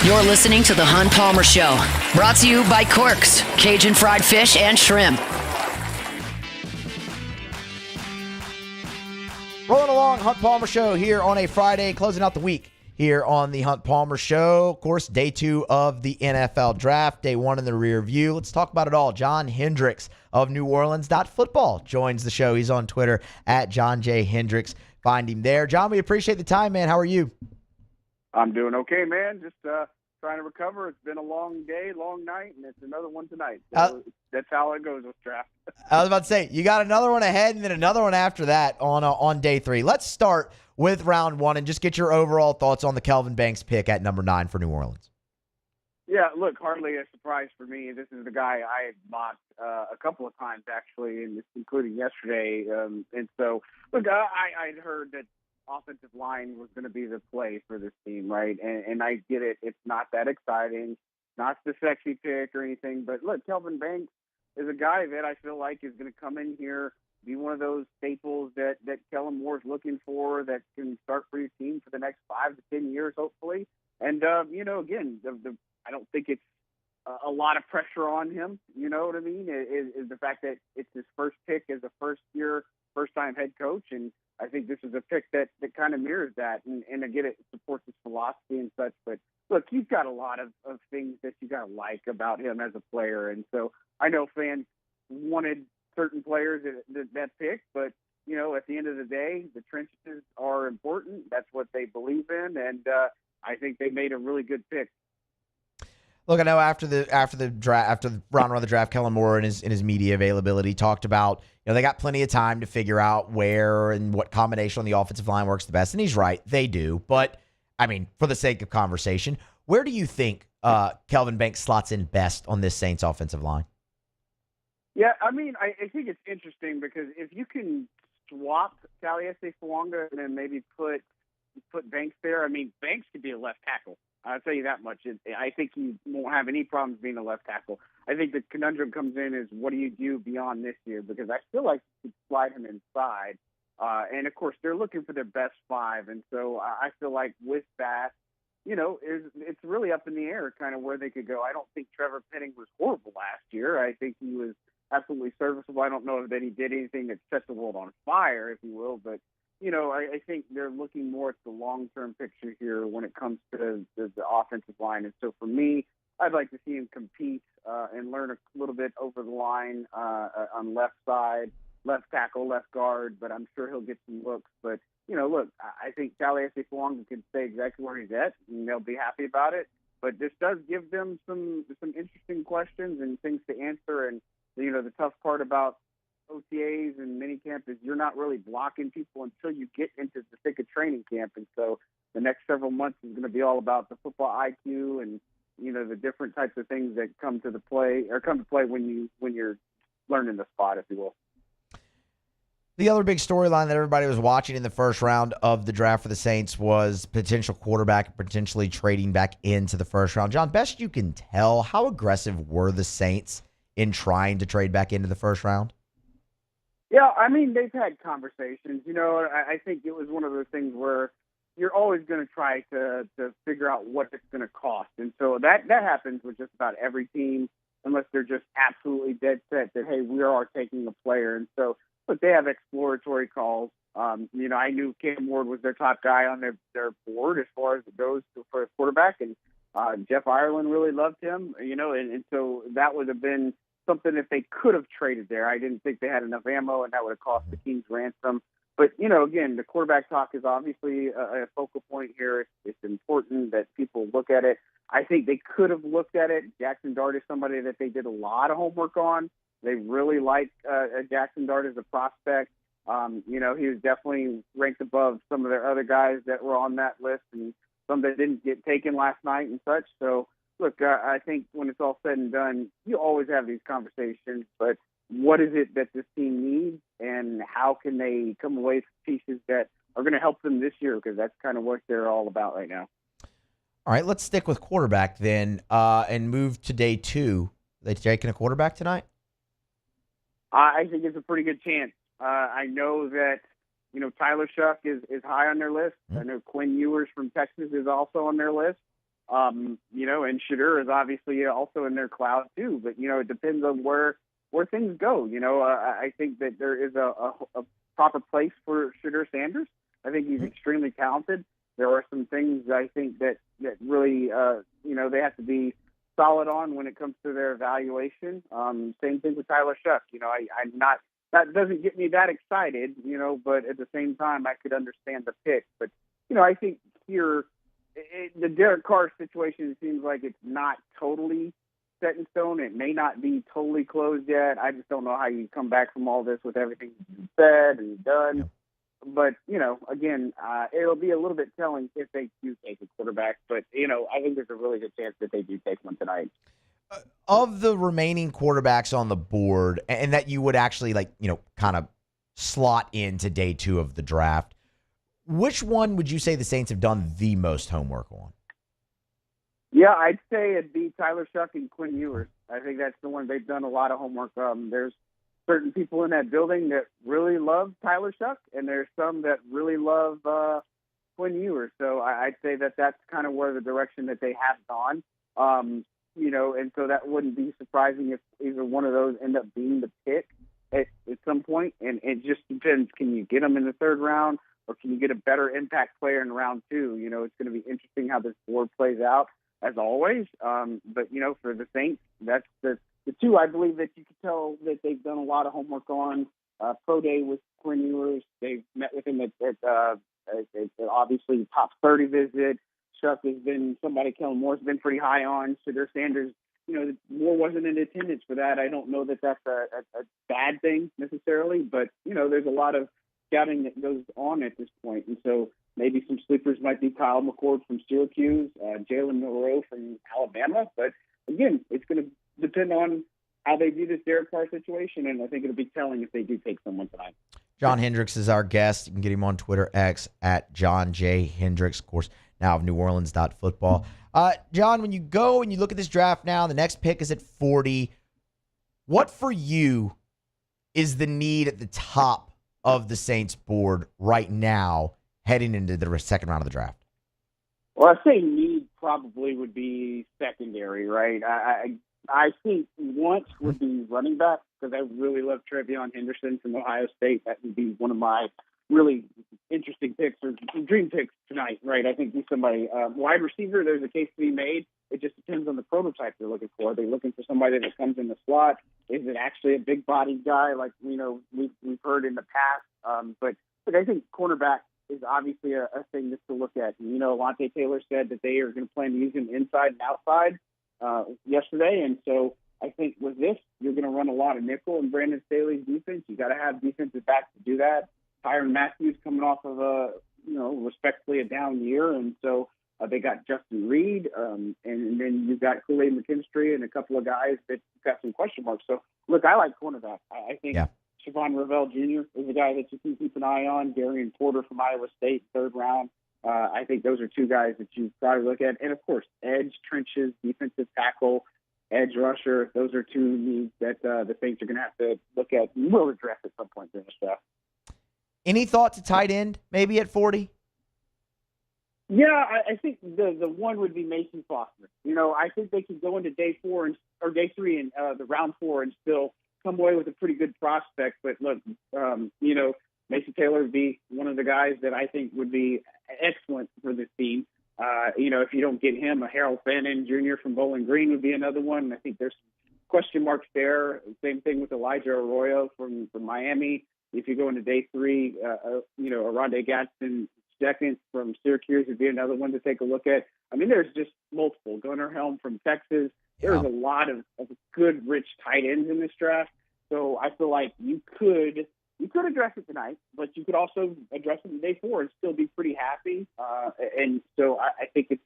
Speaker 3: You're listening to The Hunt Palmer Show, brought to you by Corks, Cajun fried fish and shrimp.
Speaker 6: Rolling along, Hunt Palmer Show here on a Friday, closing out the week here on the Hunt Palmer Show. Of course, day 2 of the NFL Draft, day 1 in the rear view. Let's talk about it all. John Hendricks of New Orleans.football joins the show. He's on Twitter at John J. Hendricks. Find him there. John, we appreciate the time, man. How are you?
Speaker 2: I'm doing okay, man. Just trying to recover. It's been a long day, long night, and it's another one tonight. So that's how it goes with draft.
Speaker 6: I was about to say, you got another one ahead and then another one after that on day 3. Let's start with round 1 and just get your overall thoughts on the Kelvin Banks pick at number 9 for New Orleans.
Speaker 2: Yeah, look, hardly a surprise for me. This is the guy I mocked a couple of times, actually, including yesterday. And so, look, I'd heard that offensive line was going to be the play for this team, right? And I get it. It's not that exciting, not the sexy pick or anything. But look, Kelvin Banks is a guy that I feel like is going to come in here, be one of those staples that Kellen Moore's looking for, that can start for your team for the next 5 to 10 years, hopefully. And, again, I don't think it's a lot of pressure on him. You know what I mean? Is the fact that it's his first pick as a first-time head coach. And I think this is a pick that kind of mirrors that. And again, it supports his philosophy and such. But, look, he's got a lot of things that you got to like about him as a player. And so I know fans wanted certain players that pick. But, at the end of the day, the trenches are important. That's what they believe in. And I think they made a really good pick.
Speaker 6: Look, I know after the draft, after the round one of the draft, Kellen Moore in his media availability talked about, they got plenty of time to figure out where and what combination on the offensive line works the best. And he's right, they do. But I mean, for the sake of conversation, where do you think Kelvin Banks slots in best on this Saints offensive line?
Speaker 2: Yeah, I mean, I think it's interesting because if you can swap Taliesin Fuanga and then maybe put Banks there, I mean, Banks could be a left tackle. I'll tell you that much. I think he won't have any problems being a left tackle. I think the conundrum comes in is what do you do beyond this year? Because I feel like you could slide him inside. And, of course, they're looking for their best 5. And so I feel like with that, it's really up in the air kind of where they could go. I don't think Trevor Penning was horrible last year. I think he was absolutely serviceable. I don't know that he did anything that set the world on fire, if you will, but I think they're looking more at the long-term picture here when it comes to the offensive line. And so for me, I'd like to see him compete and learn a little bit over the line on left side, left tackle, left guard, but I'm sure he'll get some looks. But, look, I think Taliesin Fuanga can stay exactly where he's at, and they'll be happy about it. But this does give them some interesting questions and things to answer. And, the tough part about OTAs and minicamp is you're not really blocking people until you get into the thick of training camp. And so the next several months is going to be all about the football IQ and, the different types of things that come to play when you're learning the spot, if you will.
Speaker 6: The other big storyline that everybody was watching in the first round of the draft for the Saints was potential quarterback potentially trading back into the first round. John, best you can tell, how aggressive were the Saints in trying to trade back into the first round?
Speaker 2: Yeah, I mean, they've had conversations. I think it was one of those things where you're always going to try to figure out what it's going to cost. And so that happens with just about every team, unless they're just absolutely dead set that, hey, we are taking a player. And so, but they have exploratory calls. I knew Cam Ward was their top guy on their board as far as it goes for a quarterback. And Jeff Ireland really loved him, and so that would have been something if they could have traded there. I didn't think they had enough ammo, and that would have cost the Kings ransom. But, again, the quarterback talk is obviously a focal point here. It's important that people look at it. I think they could have looked at it. Jackson Dart is somebody that they did a lot of homework on. They really like Jackson Dart as a prospect. He was definitely ranked above some of their other guys that were on that list and some that didn't get taken last night and such. So, look, I think when it's all said and done, you always have these conversations, but what is it that this team needs and how can they come away with pieces that are going to help them this year? Because that's kind of what they're all about right now.
Speaker 6: All right, let's stick with quarterback then and move to day 2. They taking a quarterback tonight?
Speaker 2: I think it's a pretty good chance. I know that, Tyler Shuck is high on their list. I know Quinn Ewers from Texas is also on their list. And Shadur is obviously also in their cloud too. But, it depends on where things go. I think that there is a proper place for Shadur Sanders. I think he's extremely talented. There are some things I think that really, they have to be solid on when it comes to their evaluation. Same thing with Tyler Shuck. I'm not. That doesn't get me that excited, but at the same time, I could understand the pick. But, I think here, the Derek Carr situation seems like it's not totally set in stone. It may not be totally closed yet. I just don't know how you come back from all this with everything said and done. Yeah. But, again, it'll be a little bit telling if they do take a quarterback. But, I think there's a really good chance that they do take one tonight.
Speaker 6: Of the remaining quarterbacks on the board, and that you would actually kind of slot into day 2 of the draft, which one would you say the Saints have done the most homework on?
Speaker 2: Yeah, I'd say it'd be Tyler Shuck and Quinn Ewers. I think that's the one they've done a lot of homework. There's certain people in that building that really love Tyler Shuck, and there's some that really love Quinn Ewers. So I'd say that's kind of where the direction that they have gone. And so that wouldn't be surprising if either one of those end up being the pick at some point. And it just depends. Can you get them in the 3rd round, or can you get a better impact player in round 2? It's going to be interesting how this board plays out, as always. But, for the Saints, that's the 2 I believe that you can tell that they've done a lot of homework on. Pro Day with Quinn Ewers. They've met with him at obviously top 30 visit. Shuck has been somebody Kellen Moore's been pretty high on. Shadur Sanders, Moore wasn't in attendance for that. I don't know that that's a bad thing necessarily, but, there's a lot of scouting that goes on at this point. And so maybe some sleepers might be Kyle McCord from Syracuse, Jalen Monroe from Alabama. But, again, it's going to depend on how they view this Derek Carr situation, and I think it'll be telling if they do take someone tonight.
Speaker 6: John Hendricks is our guest. You can get him on Twitter, X, at John J. Hendricks, of course, now of NewOrleans.football. John, when you go and you look at this draft now, the next pick is at 40. What for you is the need at the top of the Saints board right now heading into the 2nd round of the draft?
Speaker 2: Well, I say need probably would be secondary, right? I think once would be running back, because I really love Trevion Henderson from Ohio State. That would be one of my really interesting picks or dream picks tonight, right? I think he's somebody. Wide receiver, there's a case to be made. It just depends on the prototype they're looking for. Are they looking for somebody that comes in the slot? Is it actually a big-bodied guy like, we've heard in the past? But I think cornerback is obviously a thing just to look at. Alontae Taylor said that they are going to plan to use him inside and outside yesterday. And so I think with this, you're going to run a lot of nickel in Brandon Staley's defense. You got to have defensive backs to do that. Tyrann Matthews coming off of respectfully a down year. And so they got Justin Reed, and then you've got Kool-Aid McKinstry and a couple of guys that got some question marks. So, look, I like cornerback. I think Siobhan Ravel Jr. is a guy that you can keep an eye on. Darian Porter from Iowa State, 3rd round. I think those are 2 guys that you probably look at. And, of course, edge, trenches, defensive tackle. edge rusher. Those are two needs that the Saints are going to have to look at and will address at some point during the draft.
Speaker 6: Any thought to tight end maybe at 40?
Speaker 2: Yeah, I think the one would be Mason Foster. I think they could go into day 4 or day 3 and the round 4 and still come away with a pretty good prospect. But look, Mason Taylor would be one of the guys that I think would be excellent for this team. If you don't get him, a Harold Fannin Jr. from Bowling Green would be another one. I think there's question marks there. Same thing with Elijah Arroyo from Miami. If you go into day 3, Aronde Gadsden second from Syracuse would be another one to take a look at. I mean, there's just multiple. Gunnar Helm from Texas. There's a lot of good, rich tight ends in this draft. So I feel like you could address it tonight, but you could also address it in day 4 and still be pretty happy. And so I think it's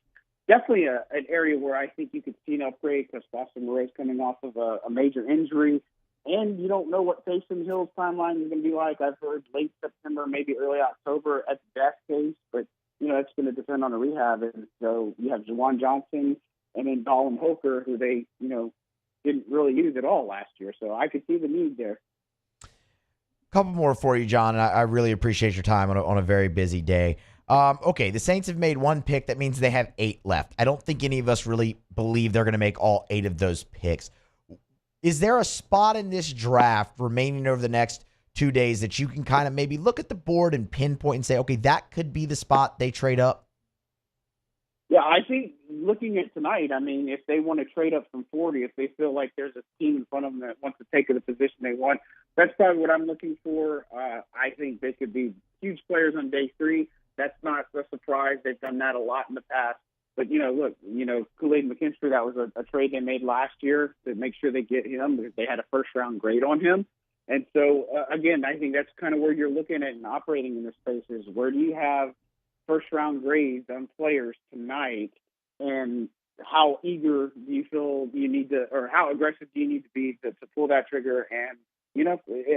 Speaker 2: definitely an area where I think you could see an upgrade because Boston Moreau's coming off of a major injury. And you don't know what Taysom Hill's timeline is going to be like. I've heard late September, maybe early October at the best case, but it's going to depend on the rehab. And so you have Jawan Johnson and then Dalton Hoker, who they didn't really use at all last year. So I could see the need there.
Speaker 6: Couple more for you, John. And I really appreciate your time on a very busy day. Okay, the Saints have made 1 pick. That means they have 8 left. I don't think any of us really believe they're going to make all 8 of those picks. Is there a spot in this draft remaining over the next 2 days that you can kind of maybe look at the board and pinpoint and say, okay, that could be the spot they trade up?
Speaker 2: Yeah, I think looking at tonight, I mean, if they want to trade up from 40, if they feel like there's a team in front of them that wants to take the position they want, that's probably what I'm looking for. I think they could be huge players on day 3. That's not a surprise. They've done that a lot in the past. But, look, Kool-Aid McKinstry, that was a trade they made last year to make sure they get him because they had a first-round grade on him. And so, again, I think that's kind of where you're looking at and operating in this space is where do you have first-round grades on players tonight and how eager do you feel you need to or how aggressive do you need to be to pull that trigger? And,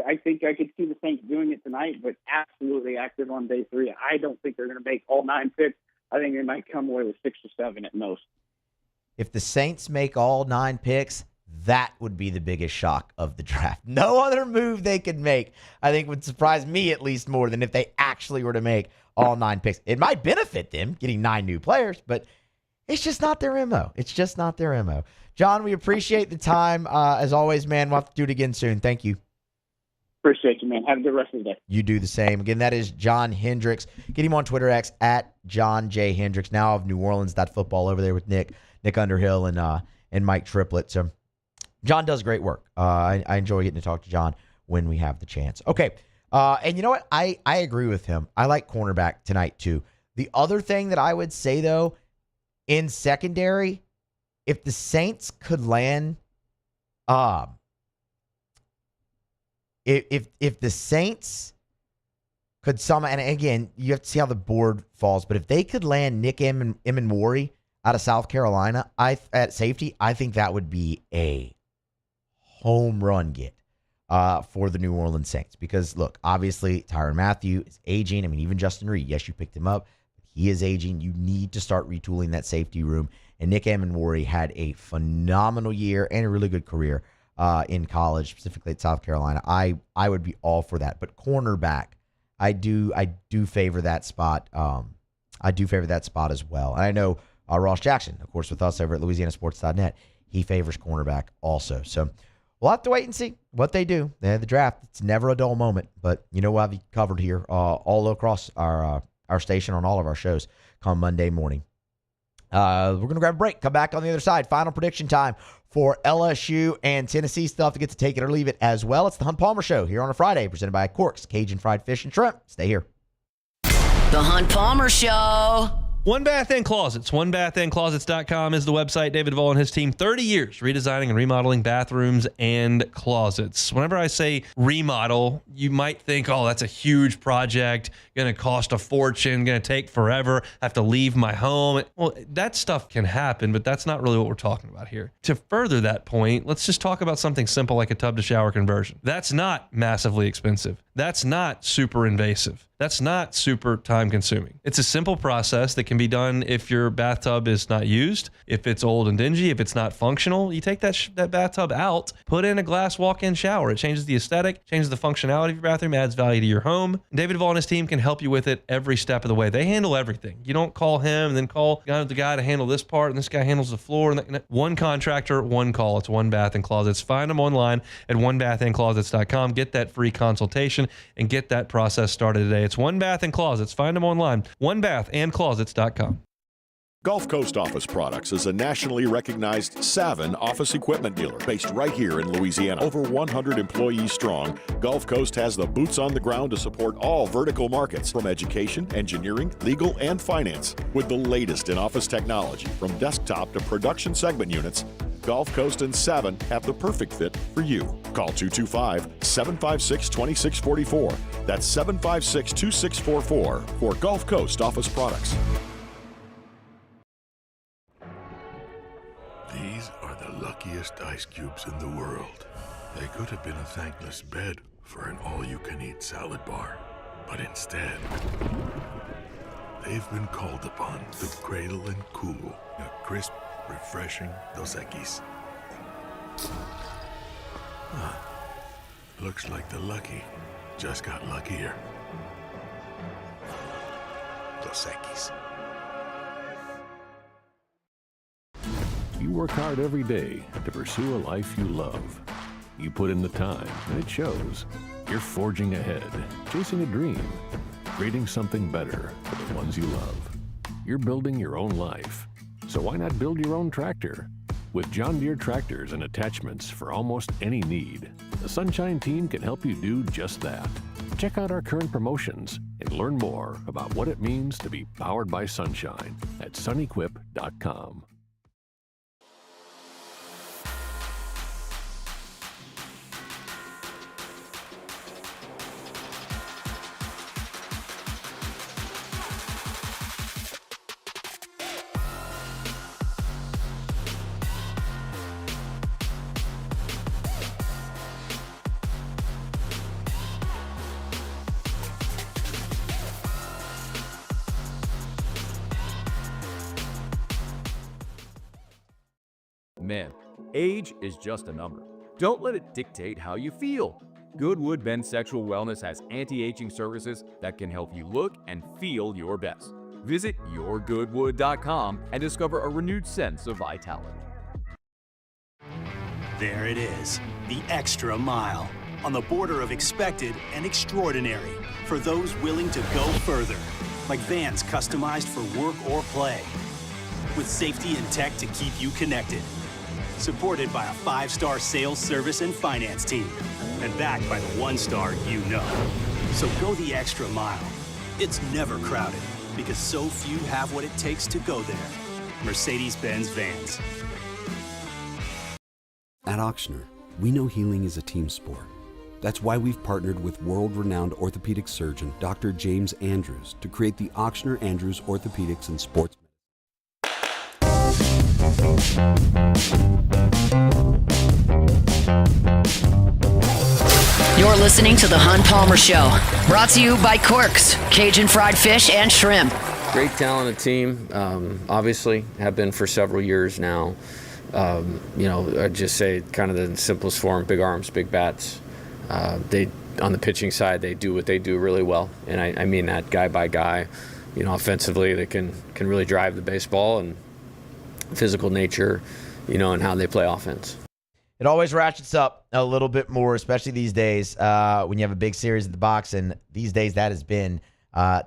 Speaker 2: I think I could see the Saints doing it tonight, but absolutely active on day 3. I don't think they're going to make all 9 picks. I think they might come away with 6 or 7 at most.
Speaker 6: If the Saints make all 9 picks, that would be the biggest shock of the draft. No other move they could make, I think, would surprise me at least more than if they actually were to make all 9 picks. It might benefit them getting 9 new players, but it's just not their MO. It's just not their MO. John, we appreciate the time. As always, man, we'll have to do it again soon. Thank you.
Speaker 2: Appreciate you, man. Have a good rest of the day.
Speaker 6: You do the same. Again, that is John Hendricks. Get him on Twitter, X, at John J. Hendricks, now of New Orleans.football over there with Nick Underhill and Mike Triplett. So John does great work. I enjoy getting to talk to John when we have the chance. Okay. And you know what? I agree with him. I like cornerback tonight too. The other thing that I would say, though, in secondary, if the Saints could land if the Saints could somehow, and again, you have to see how the board falls, but if they could land Nick Emmanwori out of South Carolina at safety, I think that would be a home run get for the New Orleans Saints. Because, look, obviously, Tyrann Mathieu is aging. I mean, even Justin Reed, yes, you picked him up, but he is aging. You need to start retooling that safety room. And Nick Emmanwori had a phenomenal year and a really good career in college, specifically at South Carolina. I would be all for that. But cornerback, I do favor that spot. I do favor that spot as well. And I know Ross Jackson, of course, with us over at LouisianaSports.net, he favors cornerback also. So we'll have to wait and see what they do. They have the draft. It's never a dull moment, but we'll have you covered here all across our station on all of our shows come Monday morning. We're going to grab a break. Come back on the other side. Final prediction time for LSU and Tennessee. Still have to get to take it or leave it as well. It's the Hunt Palmer Show here on a Friday, presented by Corks, Cajun Fried Fish and Shrimp. Stay here.
Speaker 3: The Hunt Palmer Show.
Speaker 18: One Bath and Closets. OneBathAndClosets.com is the website. David Vaughn and his team, 30 years redesigning and remodeling bathrooms and closets. Whenever I say remodel, you might think, oh, that's a huge project, going to cost a fortune, going to take forever, have to leave my home. Well, that stuff can happen, but that's not really what we're talking about here. To further that point, let's just talk about something simple like a tub to shower conversion. That's not massively expensive. That's not super invasive. That's not super time consuming. It's a simple process that can be done if your bathtub is not used, if it's old and dingy, if it's not functional. You take that bathtub out, put in a glass walk-in shower. It changes the aesthetic, changes the functionality of your bathroom, adds value to your home. David Duvall and his team can help you with it every step of the way. They handle everything. You don't call him and then call the guy to handle this part, and this guy handles the floor. And one contractor, one call. It's One Bath and Closets. Find them online at onebathandclosets.com. Get that free consultation and get that process started today. It's One Bath and Closets. Find them online, onebathandclosets.com.
Speaker 15: Gulf Coast Office Products is a nationally recognized Savin office equipment dealer based right here in Louisiana. Over 100 employees strong, Gulf Coast has the boots on the ground to support all vertical markets, from education, engineering, legal, and finance. With the latest in office technology, from desktop to production segment units, Gulf Coast and Savin have the perfect fit for you. Call 225-756-2644. That's 756-2644 for Gulf Coast Office Products.
Speaker 17: These are the luckiest ice cubes in the world. They could have been a thankless bed for an all-you-can-eat salad bar. But instead, they've been called upon to cradle and cool a crisp, refreshing Dos Equis. Looks like the lucky just got luckier. Dos Equis.
Speaker 19: You work hard every day to pursue a life you love. You put in the time, and it shows. You're forging ahead, chasing a dream, creating something better for the ones you love. You're building your own life, so why not build your own tractor? With John Deere tractors and attachments for almost any need, the Sunshine team can help you do just that. Check out our current promotions and learn more about what it means to be powered by Sunshine at sunequip.com.
Speaker 12: Men, age is just a number. Don't let it dictate how you feel. Goodwood Men's Sexual Wellness has anti-aging services that can help you look and feel your best. Visit yourgoodwood.com and discover a renewed sense of vitality.
Speaker 16: There it is, the extra mile, on the border of expected and extraordinary, for those willing to go further, like vans customized for work or play, with safety and tech to keep you connected. Supported by a 5-star sales, service, and finance team. And backed by the 1-star you know. So go the extra mile. It's never crowded, because so few have what it takes to go there. Mercedes-Benz Vans.
Speaker 20: At Auctioner, we know healing is a team sport. That's why we've partnered with world-renowned orthopedic surgeon Dr. James Andrews to create the Auctioner Andrews Orthopedics and Sports.
Speaker 3: You're listening to The Hunt Palmer Show, brought to you by Corks, Cajun fried fish and shrimp.
Speaker 21: Great talented team, obviously, have been for several years now. I'd just say kind of the simplest form, big arms, big bats. They, on the pitching side, they do what they do really well. And I mean that guy by guy. Offensively, they can really drive the baseball, and physical nature, and how they play offense.
Speaker 6: It always ratchets up a little bit more, especially these days when you have a big series at the box. And these days that has been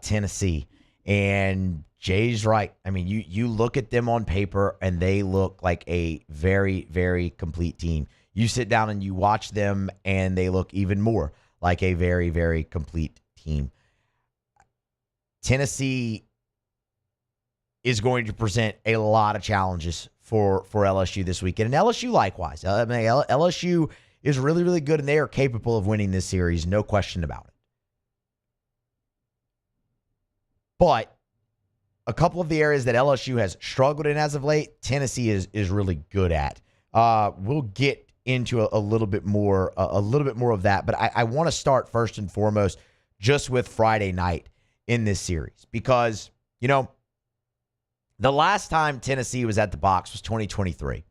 Speaker 6: Tennessee. And Jay's right. I mean, you look at them on paper and they look like a very, very complete team. You sit down and you watch them and they look even more like a very, very complete team. Tennessee is going to present a lot of challenges for LSU this weekend. And LSU likewise. I mean, LSU is really, really good, and they are capable of winning this series, no question about it. But a couple of the areas that LSU has struggled in as of late, Tennessee is really good at. We'll get into a little bit more of that. But I want to start first and foremost just with Friday night in this series because, the last time Tennessee was at the box was 2023.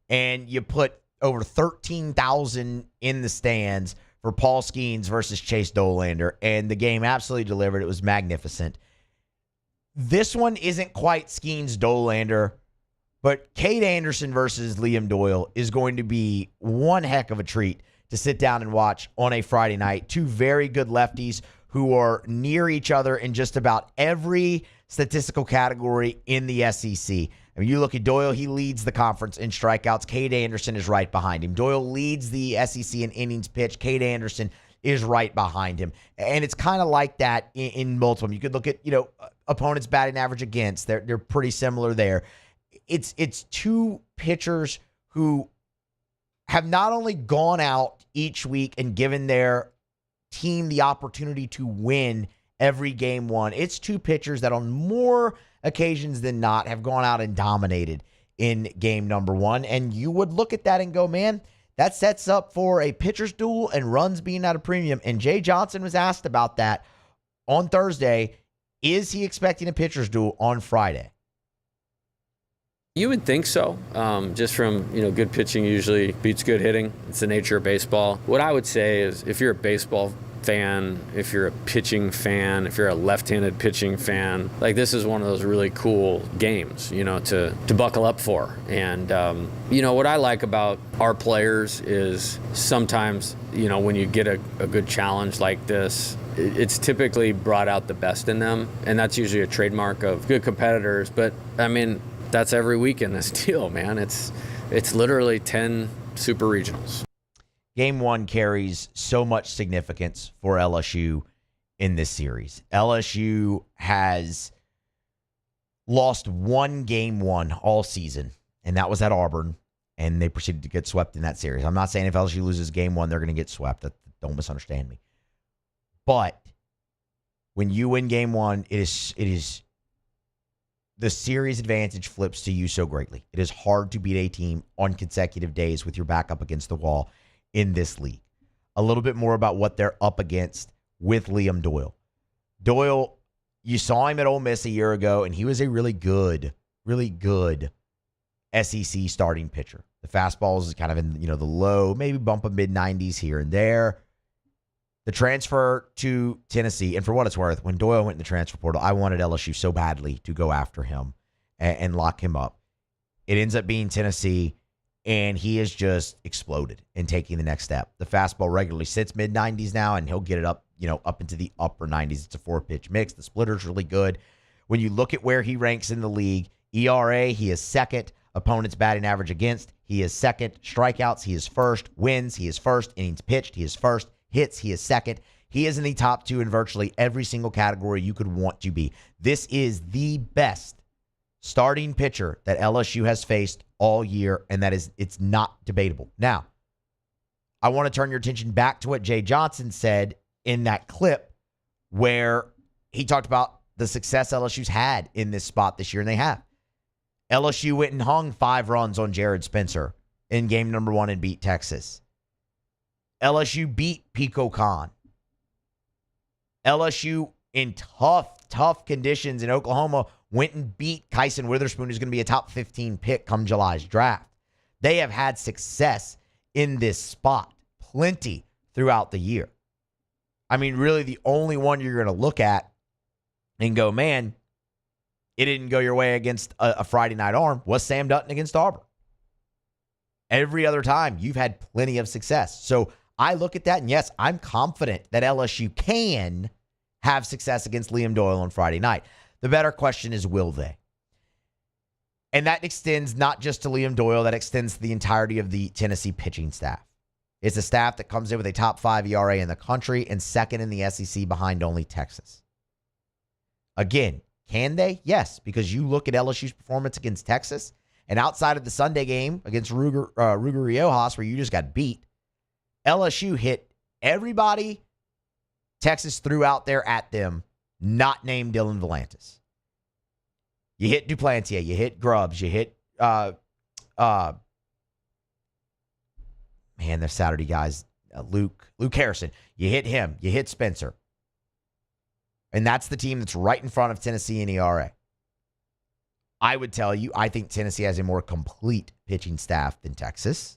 Speaker 6: And you put over 13,000 in the stands for Paul Skeens versus Chase Dolander, and the game absolutely delivered. It was magnificent. This one isn't quite Skeens Dolander, but Cade Anderson versus Liam Doyle is going to be one heck of a treat to sit down and watch on a Friday night. Two very good lefties who are near each other in just about every statistical category in the SEC. I mean, you look at Doyle, he leads the conference in strikeouts. Cade Anderson is right behind him. Doyle leads the SEC in innings pitched. Cade Anderson is right behind him. And it's kind of like that in both of them. You could look at, opponents batting average against. They're pretty similar there. It's two pitchers who have not only gone out each week and given their team the opportunity to win every game one. It's two pitchers that on more occasions than not have gone out and dominated in game number one. And you would look at that and go, man, that sets up for a pitcher's duel and runs being at a premium. And Jay Johnson was asked about that on Thursday. Is he expecting a pitcher's duel on Friday?
Speaker 21: You would think so, just from, good pitching usually beats good hitting. It's the nature of baseball. What I would say is if you're a baseball fan, if you're a pitching fan, if you're a left-handed pitching fan, like this is one of those really cool games, to buckle up for. And, what I like about our players is sometimes, when you get a good challenge like this, it's typically brought out the best in them. And that's usually a trademark of good competitors. But, that's every week in this deal, man. It's literally 10 super regionals.
Speaker 6: Game one carries so much significance for LSU in this series. LSU has lost one game one all season, and that was at Auburn, and they proceeded to get swept in that series. I'm not saying if LSU loses game one, they're going to get swept. Don't misunderstand me. But when you win game one, it is the series advantage flips to you so greatly. It is hard to beat a team on consecutive days with your back up against the wall in this league. A little bit more about what they're up against with Liam Doyle. Doyle, you saw him at Ole Miss a year ago, and he was a really good SEC starting pitcher. The fastball is kind of in the low, maybe bump of mid-90s here and there. The transfer to Tennessee, and for what it's worth, when Doyle went in the transfer portal, I wanted LSU so badly to go after him and lock him up. It ends up being Tennessee, and he has just exploded in taking the next step. The fastball regularly sits mid-90s now, and he'll get it up, up into the upper 90s. It's a 4-pitch mix. The splitter's really good. When you look at where he ranks in the league, ERA, he is second. Opponents batting average against, he is second. Strikeouts, he is first. Wins, he is first. Innings pitched, he is first. Hits, he is second. He is in the top two in virtually every single category you could want to be. This is the best starting pitcher that LSU has faced all year, and it's not debatable. Now, I want to turn your attention back to what Jay Johnson said in that clip where he talked about the success LSU's had in this spot this year, and they have. LSU went and hung 5 runs on Jared Spencer in game number 1 and beat Texas. LSU beat Pico Khan. LSU, in tough conditions in Oklahoma, went and beat Kyson Witherspoon, who's going to be a top 15 pick come July's draft. They have had success in this spot, plenty throughout the year. I mean, really the only one you're going to look at and go, man, it didn't go your way against a Friday night arm was Sam Dutton against Auburn. Every other time, you've had plenty of success. So I look at that, and yes, I'm confident that LSU can have success against Liam Doyle on Friday night. The better question is, will they? And that extends not just to Liam Doyle, that extends to the entirety of the Tennessee pitching staff. It's a staff that comes in with a top 5 ERA in the country and second in the SEC behind only Texas. Again, can they? Yes, because you look at LSU's performance against Texas, and outside of the Sunday game against Ruger Riojas, where you just got beat, LSU hit everybody Texas threw out there at them, not named Dylan Volantis. You hit Duplantier, you hit Grubbs, you hit man, the Saturday guys, Luke Harrison. You hit him. You hit Spencer. And that's the team that's right in front of Tennessee in ERA. I would tell you, I think Tennessee has a more complete pitching staff than Texas.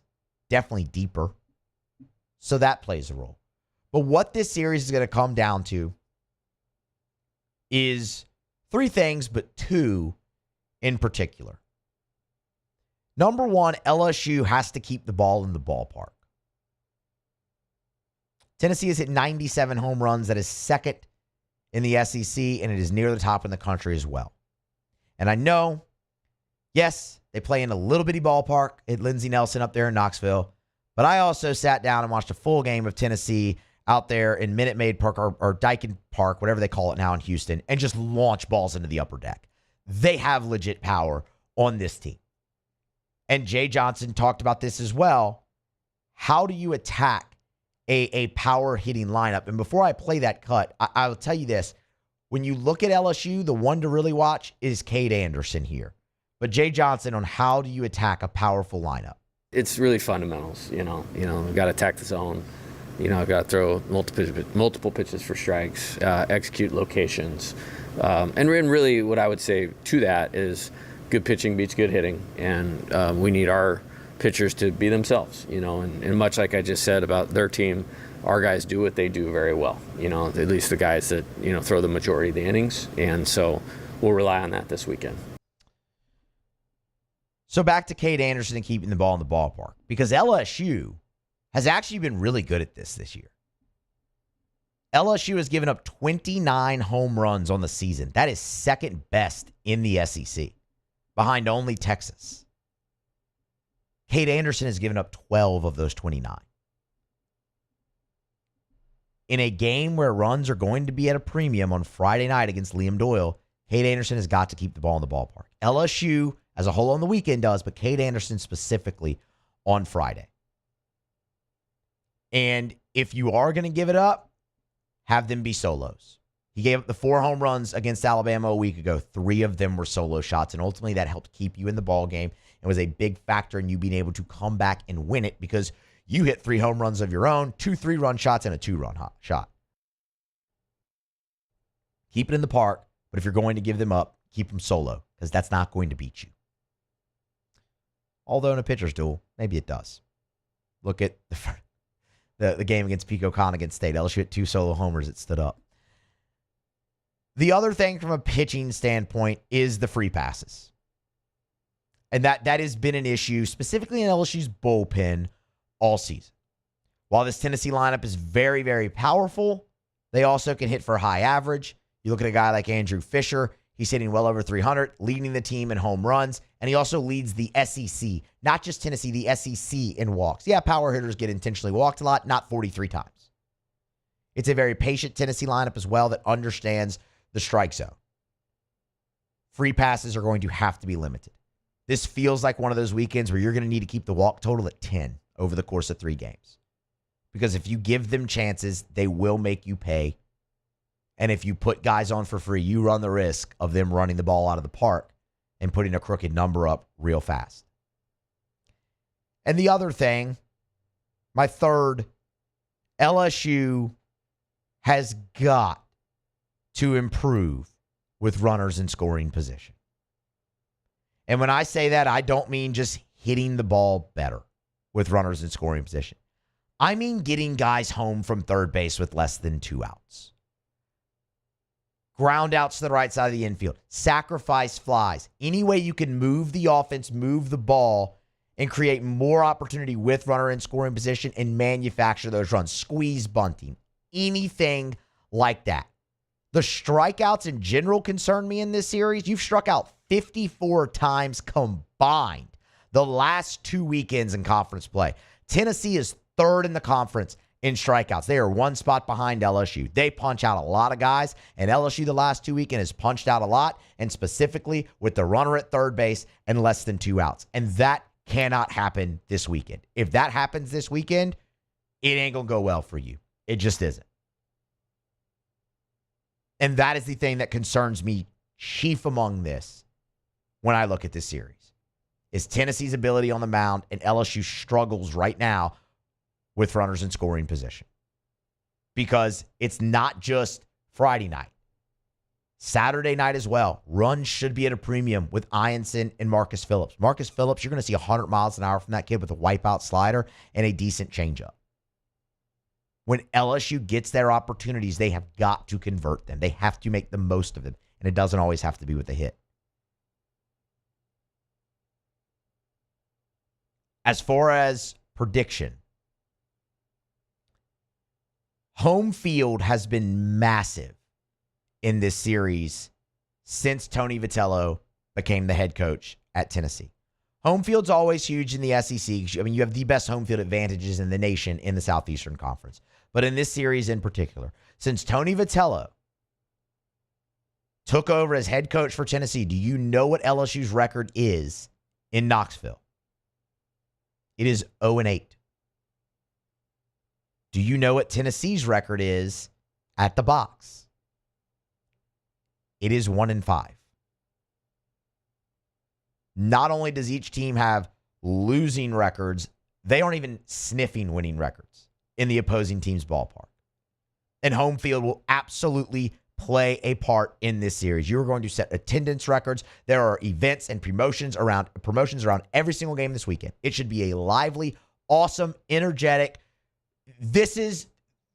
Speaker 6: Definitely deeper. So that plays a role. But what this series is going to come down to is 3 things, but 2 in particular. Number 1, LSU has to keep the ball in the ballpark. Tennessee has hit 97 home runs. That is second in the SEC, and it is near the top in the country as well. And I know, yes, they play in a little bitty ballpark at Lindsey Nelson up there in Knoxville, but I also sat down and watched a full game of Tennessee out there in Minute Maid Park or Daikin Park, whatever they call it now in Houston, and just launch balls into the upper deck. They have legit power on this team. And Jay Johnson talked about this as well. How do you attack a power hitting lineup? And before I play that cut, I will tell you this. When you look at LSU, the one to really watch is Cade Anderson here. But Jay Johnson on how do you attack a powerful lineup?
Speaker 21: It's really fundamentals, we've got to attack the zone. I've got to throw multiple pitches for strikes, execute locations. And really what I would say to that is good pitching beats good hitting. And we need our pitchers to be themselves, and much like I just said about their team, our guys do what they do very well, at least the guys that, throw the majority of the innings. And so we'll rely on that this weekend.
Speaker 6: So back to Cade Anderson and keeping the ball in the ballpark, because LSU has actually been really good at this year. LSU has given up 29 home runs on the season. That is second best in the SEC, behind only Texas. Cade Anderson has given up 12 of those 29. In a game where runs are going to be at a premium on Friday night against Liam Doyle, Cade Anderson has got to keep the ball in the ballpark. LSU as a whole on the weekend does, but Cade Anderson specifically on Friday. And if you are going to give it up, have them be solos. He gave up the 4 home runs against Alabama a week ago. 3 of them were solo shots, and ultimately that helped keep you in the ball game and was a big factor in you being able to come back and win it because you hit 3 home runs of your own, 2 3-run shots, and a 2-run shot. Keep it in the park, but if you're going to give them up, keep them solo because that's not going to beat you. Although in a pitcher's duel, maybe it does. Look at the game against Pico Con against State. LSU hit 2 solo homers. It stood up. The other thing from a pitching standpoint is the free passes. And that has been an issue, specifically in LSU's bullpen all season. While this Tennessee lineup is very, very powerful, they also can hit for a high average. You look at a guy like Andrew Fisher, he's hitting well over 300, leading the team in home runs, and he also leads the SEC, not just Tennessee, the SEC in walks. Yeah, power hitters get intentionally walked a lot, not 43 times. It's a very patient Tennessee lineup as well that understands the strike zone. Free passes are going to have to be limited. This feels like one of those weekends where you're going to need to keep the walk total at 10 over the course of 3 games. Because if you give them chances, they will make you pay. And if you put guys on for free, you run the risk of them running the ball out of the park and putting a crooked number up real fast. And the other thing, my third, LSU has got to improve with runners in scoring position. And when I say that, I don't mean just hitting the ball better with runners in scoring position. I mean getting guys home from third base with less than 2 outs. Ground outs to the right side of the infield. Sacrifice flies. Any way you can move the offense, move the ball, and create more opportunity with runner in scoring position and manufacture those runs. Squeeze bunting. Anything like that. The strikeouts in general concern me in this series. You've struck out 54 times combined the last 2 weekends in conference play. Tennessee is third in the conference in strikeouts. They are 1 spot behind LSU. They punch out a lot of guys, and LSU the last 2 weekends has punched out a lot, and specifically with the runner at third base and less than 2 outs. And that cannot happen this weekend. If that happens this weekend, it ain't going to go well for you. It just isn't. And that is the thing that concerns me chief among this when I look at this series, is Tennessee's ability on the mound, and LSU struggles right now with runners in scoring position. Because it's not just Friday night. Saturday night as well. Runs should be at a premium with Ianson and Marcus Phillips. Marcus Phillips, you're going to see 100 miles an hour from that kid with a wipeout slider and a decent changeup. When LSU gets their opportunities, they have got to convert them. They have to make the most of them. And it doesn't always have to be with a hit. As far as prediction, home field has been massive in this series since Tony Vitello became the head coach at Tennessee. Home field's always huge in the SEC. I mean, you have the best home field advantages in the nation in the Southeastern Conference. But in this series in particular, since Tony Vitello took over as head coach for Tennessee, do you know what LSU's record is in Knoxville? It is 0-8. Do you know what Tennessee's record is at the box? It is 1-5. Not only does each team have losing records, they aren't even sniffing winning records in the opposing team's ballpark. And home field will absolutely play a part in this series. You're going to set attendance records. There are events and promotions around every single game this weekend. It should be a lively, awesome, energetic. This is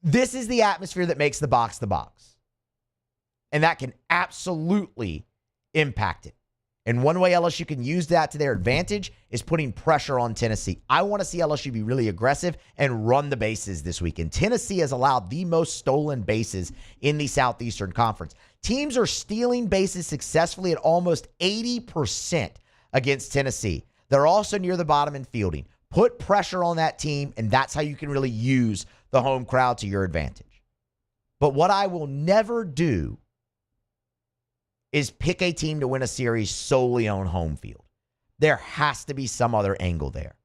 Speaker 6: the atmosphere that makes the box the box. And that can absolutely impact it. And one way LSU can use that to their advantage is putting pressure on Tennessee. I want to see LSU be really aggressive and run the bases this weekend. Tennessee has allowed the most stolen bases in the Southeastern Conference. Teams are stealing bases successfully at almost 80% against Tennessee. They're also near the bottom in fielding. Put pressure on that team, and that's how you can really use the home crowd to your advantage. But what I will never do is pick a team to win a series solely on home field. There has to be some other angle there.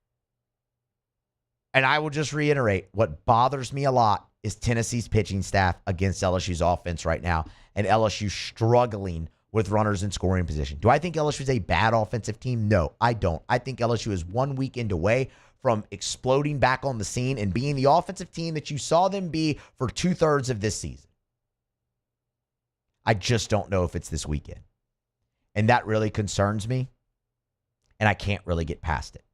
Speaker 6: And I will just reiterate, what bothers me a lot is Tennessee's pitching staff against LSU's offense right now, and LSU struggling with runners in scoring position. Do I think LSU is a bad offensive team? No, I don't. I think LSU is 1 weekend away from exploding back on the scene and being the offensive team that you saw them be for 2/3 of this season. I just don't know if it's this weekend. And that really concerns me, and I can't really get past it.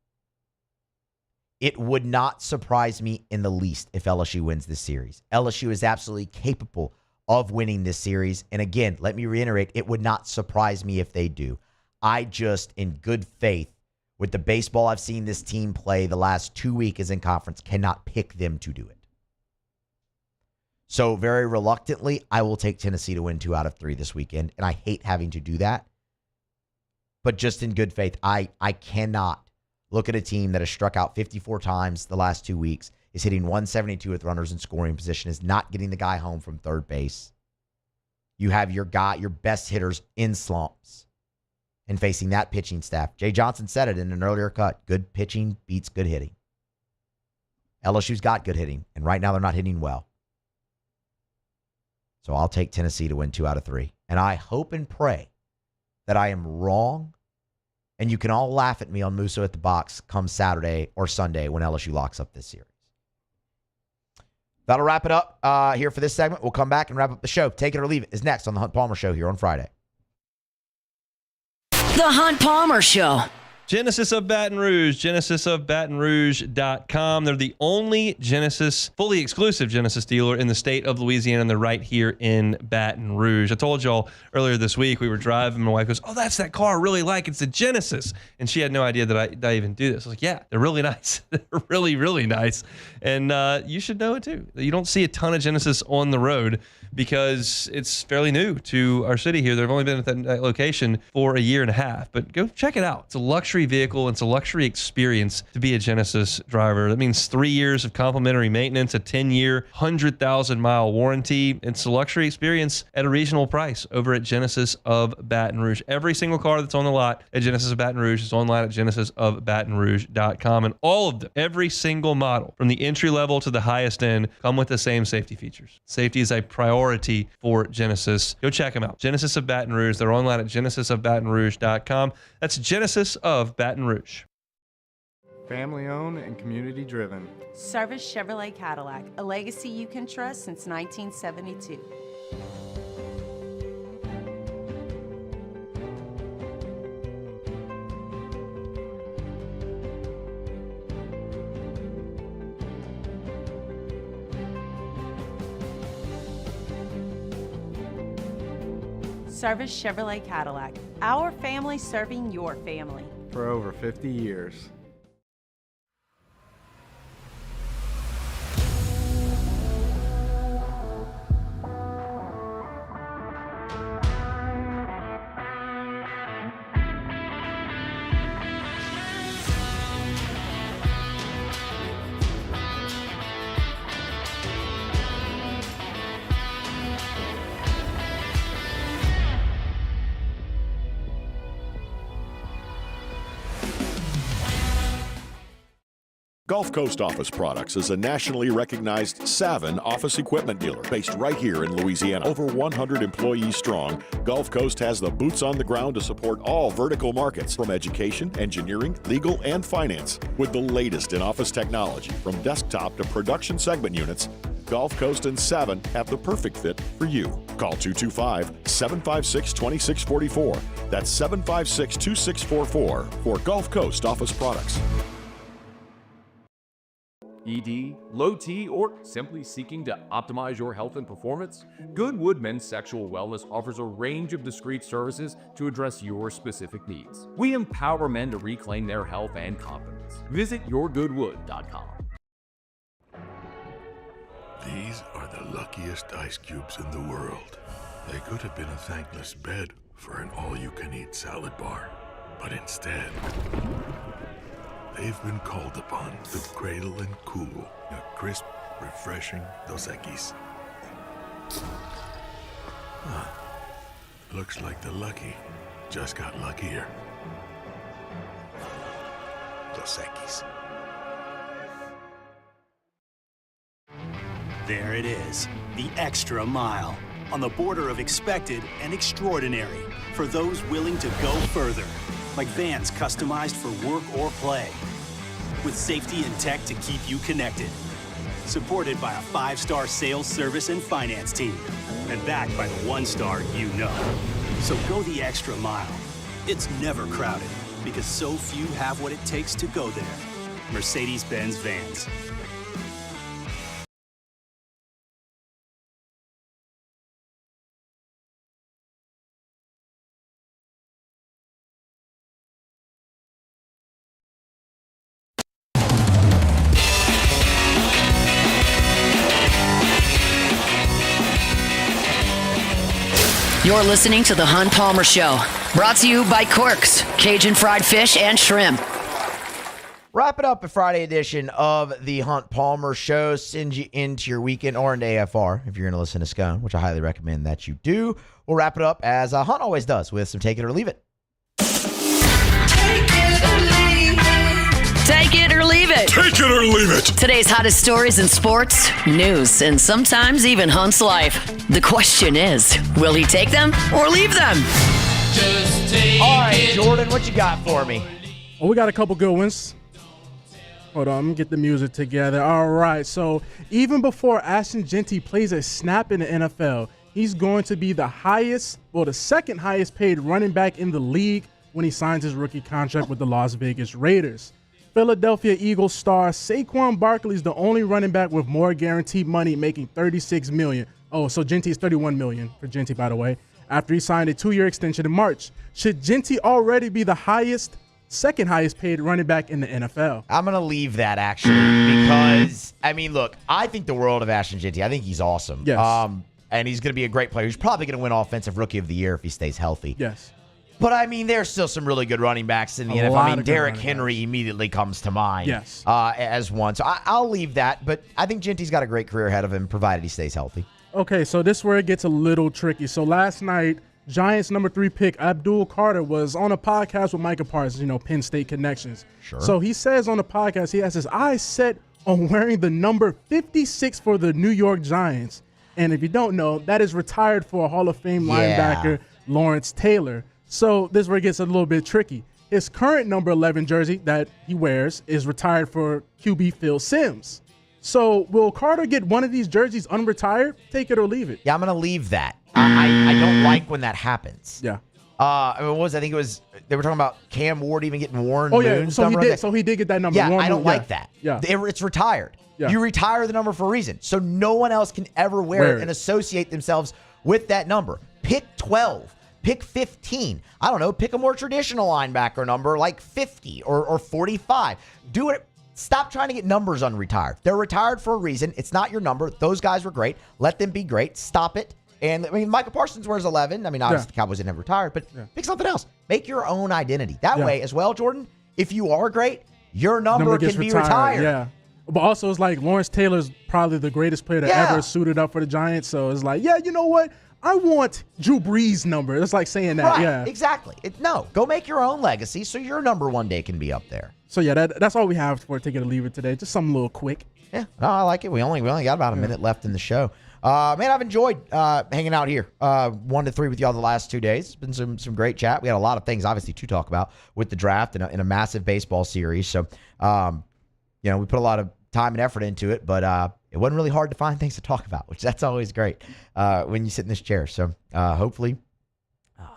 Speaker 6: It would not surprise me in the least if LSU wins this series. LSU is absolutely capable of winning this series. And again, let me reiterate, it would not surprise me if they do. I just, in good faith, with the baseball I've seen this team play the last 2 weeks in conference, cannot pick them to do it. So very reluctantly, I will take Tennessee to win 2 out of 3 this weekend. And I hate having to do that. But just in good faith, I cannot look at a team that has struck out 54 times the last 2 weeks, is hitting 172 with runners in scoring position, is not getting the guy home from third base. You have your best hitters in slumps and facing that pitching staff. Jay Johnson said it in an earlier cut. Good pitching beats good hitting. LSU's got good hitting, and right now they're not hitting well. So I'll take Tennessee to win 2 out of 3. And I hope and pray that I am wrong, and you can all laugh at me on Musso at the Box come Saturday or Sunday when LSU locks up this series. That'll wrap it up here for this segment. We'll come back and wrap up the show. Take it or leave it is next on the Hunt Palmer Show here on Friday.
Speaker 3: The Hunt Palmer Show.
Speaker 18: Genesis of Baton Rouge, genesisofbatonrouge.com. They're the only fully exclusive Genesis dealer in the state of Louisiana, and they're right here in Baton Rouge. I told y'all earlier this week, we were driving, my wife goes, "Oh, that's that car I really like. It's a Genesis." And she had no idea that I even do this. I was like, yeah, they're really nice. They're really, really nice. And you should know it too. You don't see a ton of Genesis on the road because it's fairly new to our city here. They've only been at that location for a year and a half, but go check it out. It's a luxury vehicle. It's a luxury experience to be a Genesis driver. That means 3 years of complimentary maintenance, a 10-year, 100,000-mile warranty. It's a luxury experience at a reasonable price over at Genesis of Baton Rouge. Every single car that's on the lot at Genesis of Baton Rouge is online at genesisofbatonrouge.com, and all of them, every single model, from the entry level to the highest end, come with the same safety features. Safety is a priority for Genesis. Go check them out. Genesis of Baton Rouge. They're online at genesisofbatonrouge.com. That's Genesis of Baton Rouge.
Speaker 13: Family owned and community driven.
Speaker 14: Service Chevrolet Cadillac, a legacy you can trust since 1972. Service Chevrolet Cadillac, our family serving your family.
Speaker 13: For over 50 years.
Speaker 15: Gulf Coast Office Products is a nationally recognized Savin office equipment dealer based right here in Louisiana. Over 100 employees strong, Gulf Coast has the boots on the ground to support all vertical markets, from education, engineering, legal, and finance. With the latest in office technology, from desktop to production segment units, Gulf Coast and Savin have the perfect fit for you. Call 225-756-2644. That's 756-2644 for Gulf Coast Office Products.
Speaker 12: ED, low T, or simply seeking to optimize your health and performance? Goodwood Men's Sexual Wellness offers a range of discreet services to address your specific needs. We empower men to reclaim their health and confidence. Visit yourgoodwood.com.
Speaker 17: These are the luckiest ice cubes in the world. They could have been a thankless bed for an all-you-can-eat salad bar, but instead, they've been called upon to cradle and cool a crisp, refreshing Dos Equis. Looks like the lucky just got luckier. Dos Equis.
Speaker 16: There it is, the extra mile, on the border of expected and extraordinary, for those willing to go further, like vans customized for work or play, with safety and tech to keep you connected, supported by a 5-star sales, service, and finance team, and backed by the 1-star you know. So go the extra mile. It's never crowded, because so few have what it takes to go there. Mercedes-Benz Vans.
Speaker 3: You're listening to The Hunt Palmer Show, brought to you by Quirks, Cajun fried fish and shrimp.
Speaker 6: Wrap it up, a Friday edition of The Hunt Palmer Show. Send you into your weekend or into AFR if you're going to listen to Scone, which I highly recommend that you do. We'll wrap it up as Hunt always does with some Take It or Leave It.
Speaker 3: Take it or leave it.
Speaker 15: Take it or leave it.
Speaker 3: Today's hottest stories in sports, news, and sometimes even Hunt's life. The question is, will he take them or leave them?
Speaker 4: Just take
Speaker 6: All right, Jordan, what you got for me?
Speaker 5: Well, we got a couple good ones. Hold on, let me get the music together. All right, so even before Ashton Jeanty plays a snap in the NFL, he's going to be the second highest paid running back in the league when he signs his rookie contract with the Las Vegas Raiders. Philadelphia Eagles star Saquon Barkley is the only running back with more guaranteed money, making $36 million. Oh, so Jeanty is $31 million for Jeanty, by the way, after he signed a 2-year extension in March. Should Jeanty already be the second highest paid running back in the NFL?
Speaker 6: I'm going to leave that, actually, because, I mean, look, I think the world of Ashton Jeanty. I think he's awesome.
Speaker 5: Yes.
Speaker 6: And he's going to be a great player. He's probably going to win Offensive Rookie of the Year if he stays healthy.
Speaker 5: Yes.
Speaker 6: But, I mean, there's still some really good running backs in the NFL. I mean, Derrick Henry immediately comes to mind as one. So I'll leave that. But I think Jeanty's got a great career ahead of him, provided he stays healthy.
Speaker 5: Okay, so this is where it gets a little tricky. So last night, Giants number 3 pick Abdul Carter was on a podcast with Micah Parsons, Penn State connections.
Speaker 6: Sure.
Speaker 5: So he says on the podcast, he has his eyes set on wearing the number 56 for the New York Giants. And if you don't know, that is retired for a Hall of Fame linebacker, Lawrence Taylor. So this is where it gets a little bit tricky. his current number 11 jersey that he wears is retired for QB Phil Simms. So will Carter get one of these jerseys unretired? Take it or leave it.
Speaker 6: Yeah, I'm going to leave that. I don't like when that happens.
Speaker 5: Yeah.
Speaker 6: I mean, what was I think it was they were talking about Cam Ward even getting worn.
Speaker 5: Oh yeah,
Speaker 6: moons
Speaker 5: so he
Speaker 6: number.
Speaker 5: did. So he did get that number.
Speaker 6: Yeah,
Speaker 5: Warren
Speaker 6: I don't
Speaker 5: Moon,
Speaker 6: like that.
Speaker 5: Yeah,
Speaker 6: It's retired.
Speaker 5: Yeah.
Speaker 6: You retire the number for a reason, so no one else can ever wear it and associate themselves with that number. Pick 12. Pick 15. I don't know. Pick a more traditional linebacker number like 50 or 45. Do it. Stop trying to get numbers unretired. They're retired for a reason. It's not your number. Those guys were great. Let them be great. Stop it. And I mean, Micah Parsons wears 11. I mean, obviously the Cowboys didn't have retired, but pick something else. Make your own identity. That way as well, Jordan, if you are great, your number can be retired.
Speaker 5: Yeah. But also it's like Lawrence Taylor's probably the greatest player to ever suited up for the Giants. So it's like, yeah, you know what? I want Drew Brees' number. It's like saying that.
Speaker 6: Right,
Speaker 5: yeah.
Speaker 6: Exactly. No, go make your own legacy so your number one day can be up there.
Speaker 5: So yeah, that's all we have for Take It or Leave It today. Just something a little quick.
Speaker 6: Yeah, no, I like it. We only got about a minute left in the show. Man, I've enjoyed hanging out here 1 to 3 with y'all the last 2 days. It's been some great chat. We had a lot of things, obviously, to talk about with the draft and in a massive baseball series. So, we put a lot of time and effort into it, but it wasn't really hard to find things to talk about, which that's always great when you sit in this chair. So, hopefully,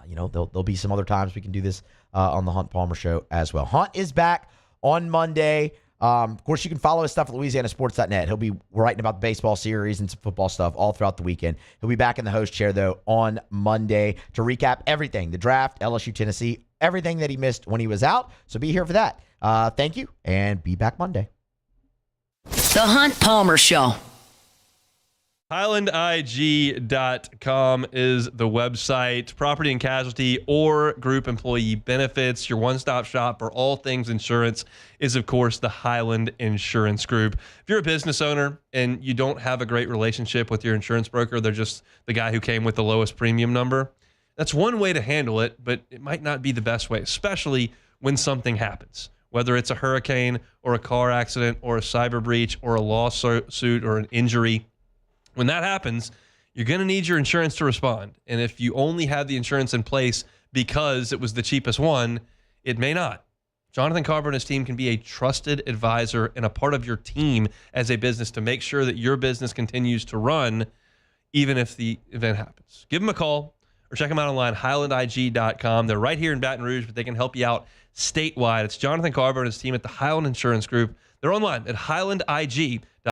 Speaker 6: there'll be some other times we can do this on the Hunt Palmer Show as well. Hunt is back on Monday. Of course, you can follow his stuff at LouisianaSports.net. He'll be writing about the baseball series and some football stuff all throughout the weekend. He'll be back in the host chair, though, on Monday to recap everything, the draft, LSU-Tennessee, everything that he missed when he was out. So be here for that. Thank you, and be back Monday.
Speaker 3: The Hunt Palmer Show.
Speaker 18: HighlandIG.com is the website. Property and casualty or group employee benefits. Your one-stop shop for all things insurance is, of course, the Highland Insurance Group. If you're a business owner and you don't have a great relationship with your insurance broker, they're just the guy who came with the lowest premium number, that's one way to handle it, but it might not be the best way, especially when something happens. Whether it's a hurricane or a car accident or a cyber breach or a lawsuit or an injury. When that happens, you're going to need your insurance to respond. And if you only have the insurance in place because it was the cheapest one, it may not. Jonathan Carver and his team can be a trusted advisor and a part of your team as a business to make sure that your business continues to run even if the event happens. Give them a call or check them out online, HighlandIG.com. They're right here in Baton Rouge, but they can help you out statewide. It's Jonathan Carver and his team at the Highland Insurance Group. They're online at HighlandIG.com.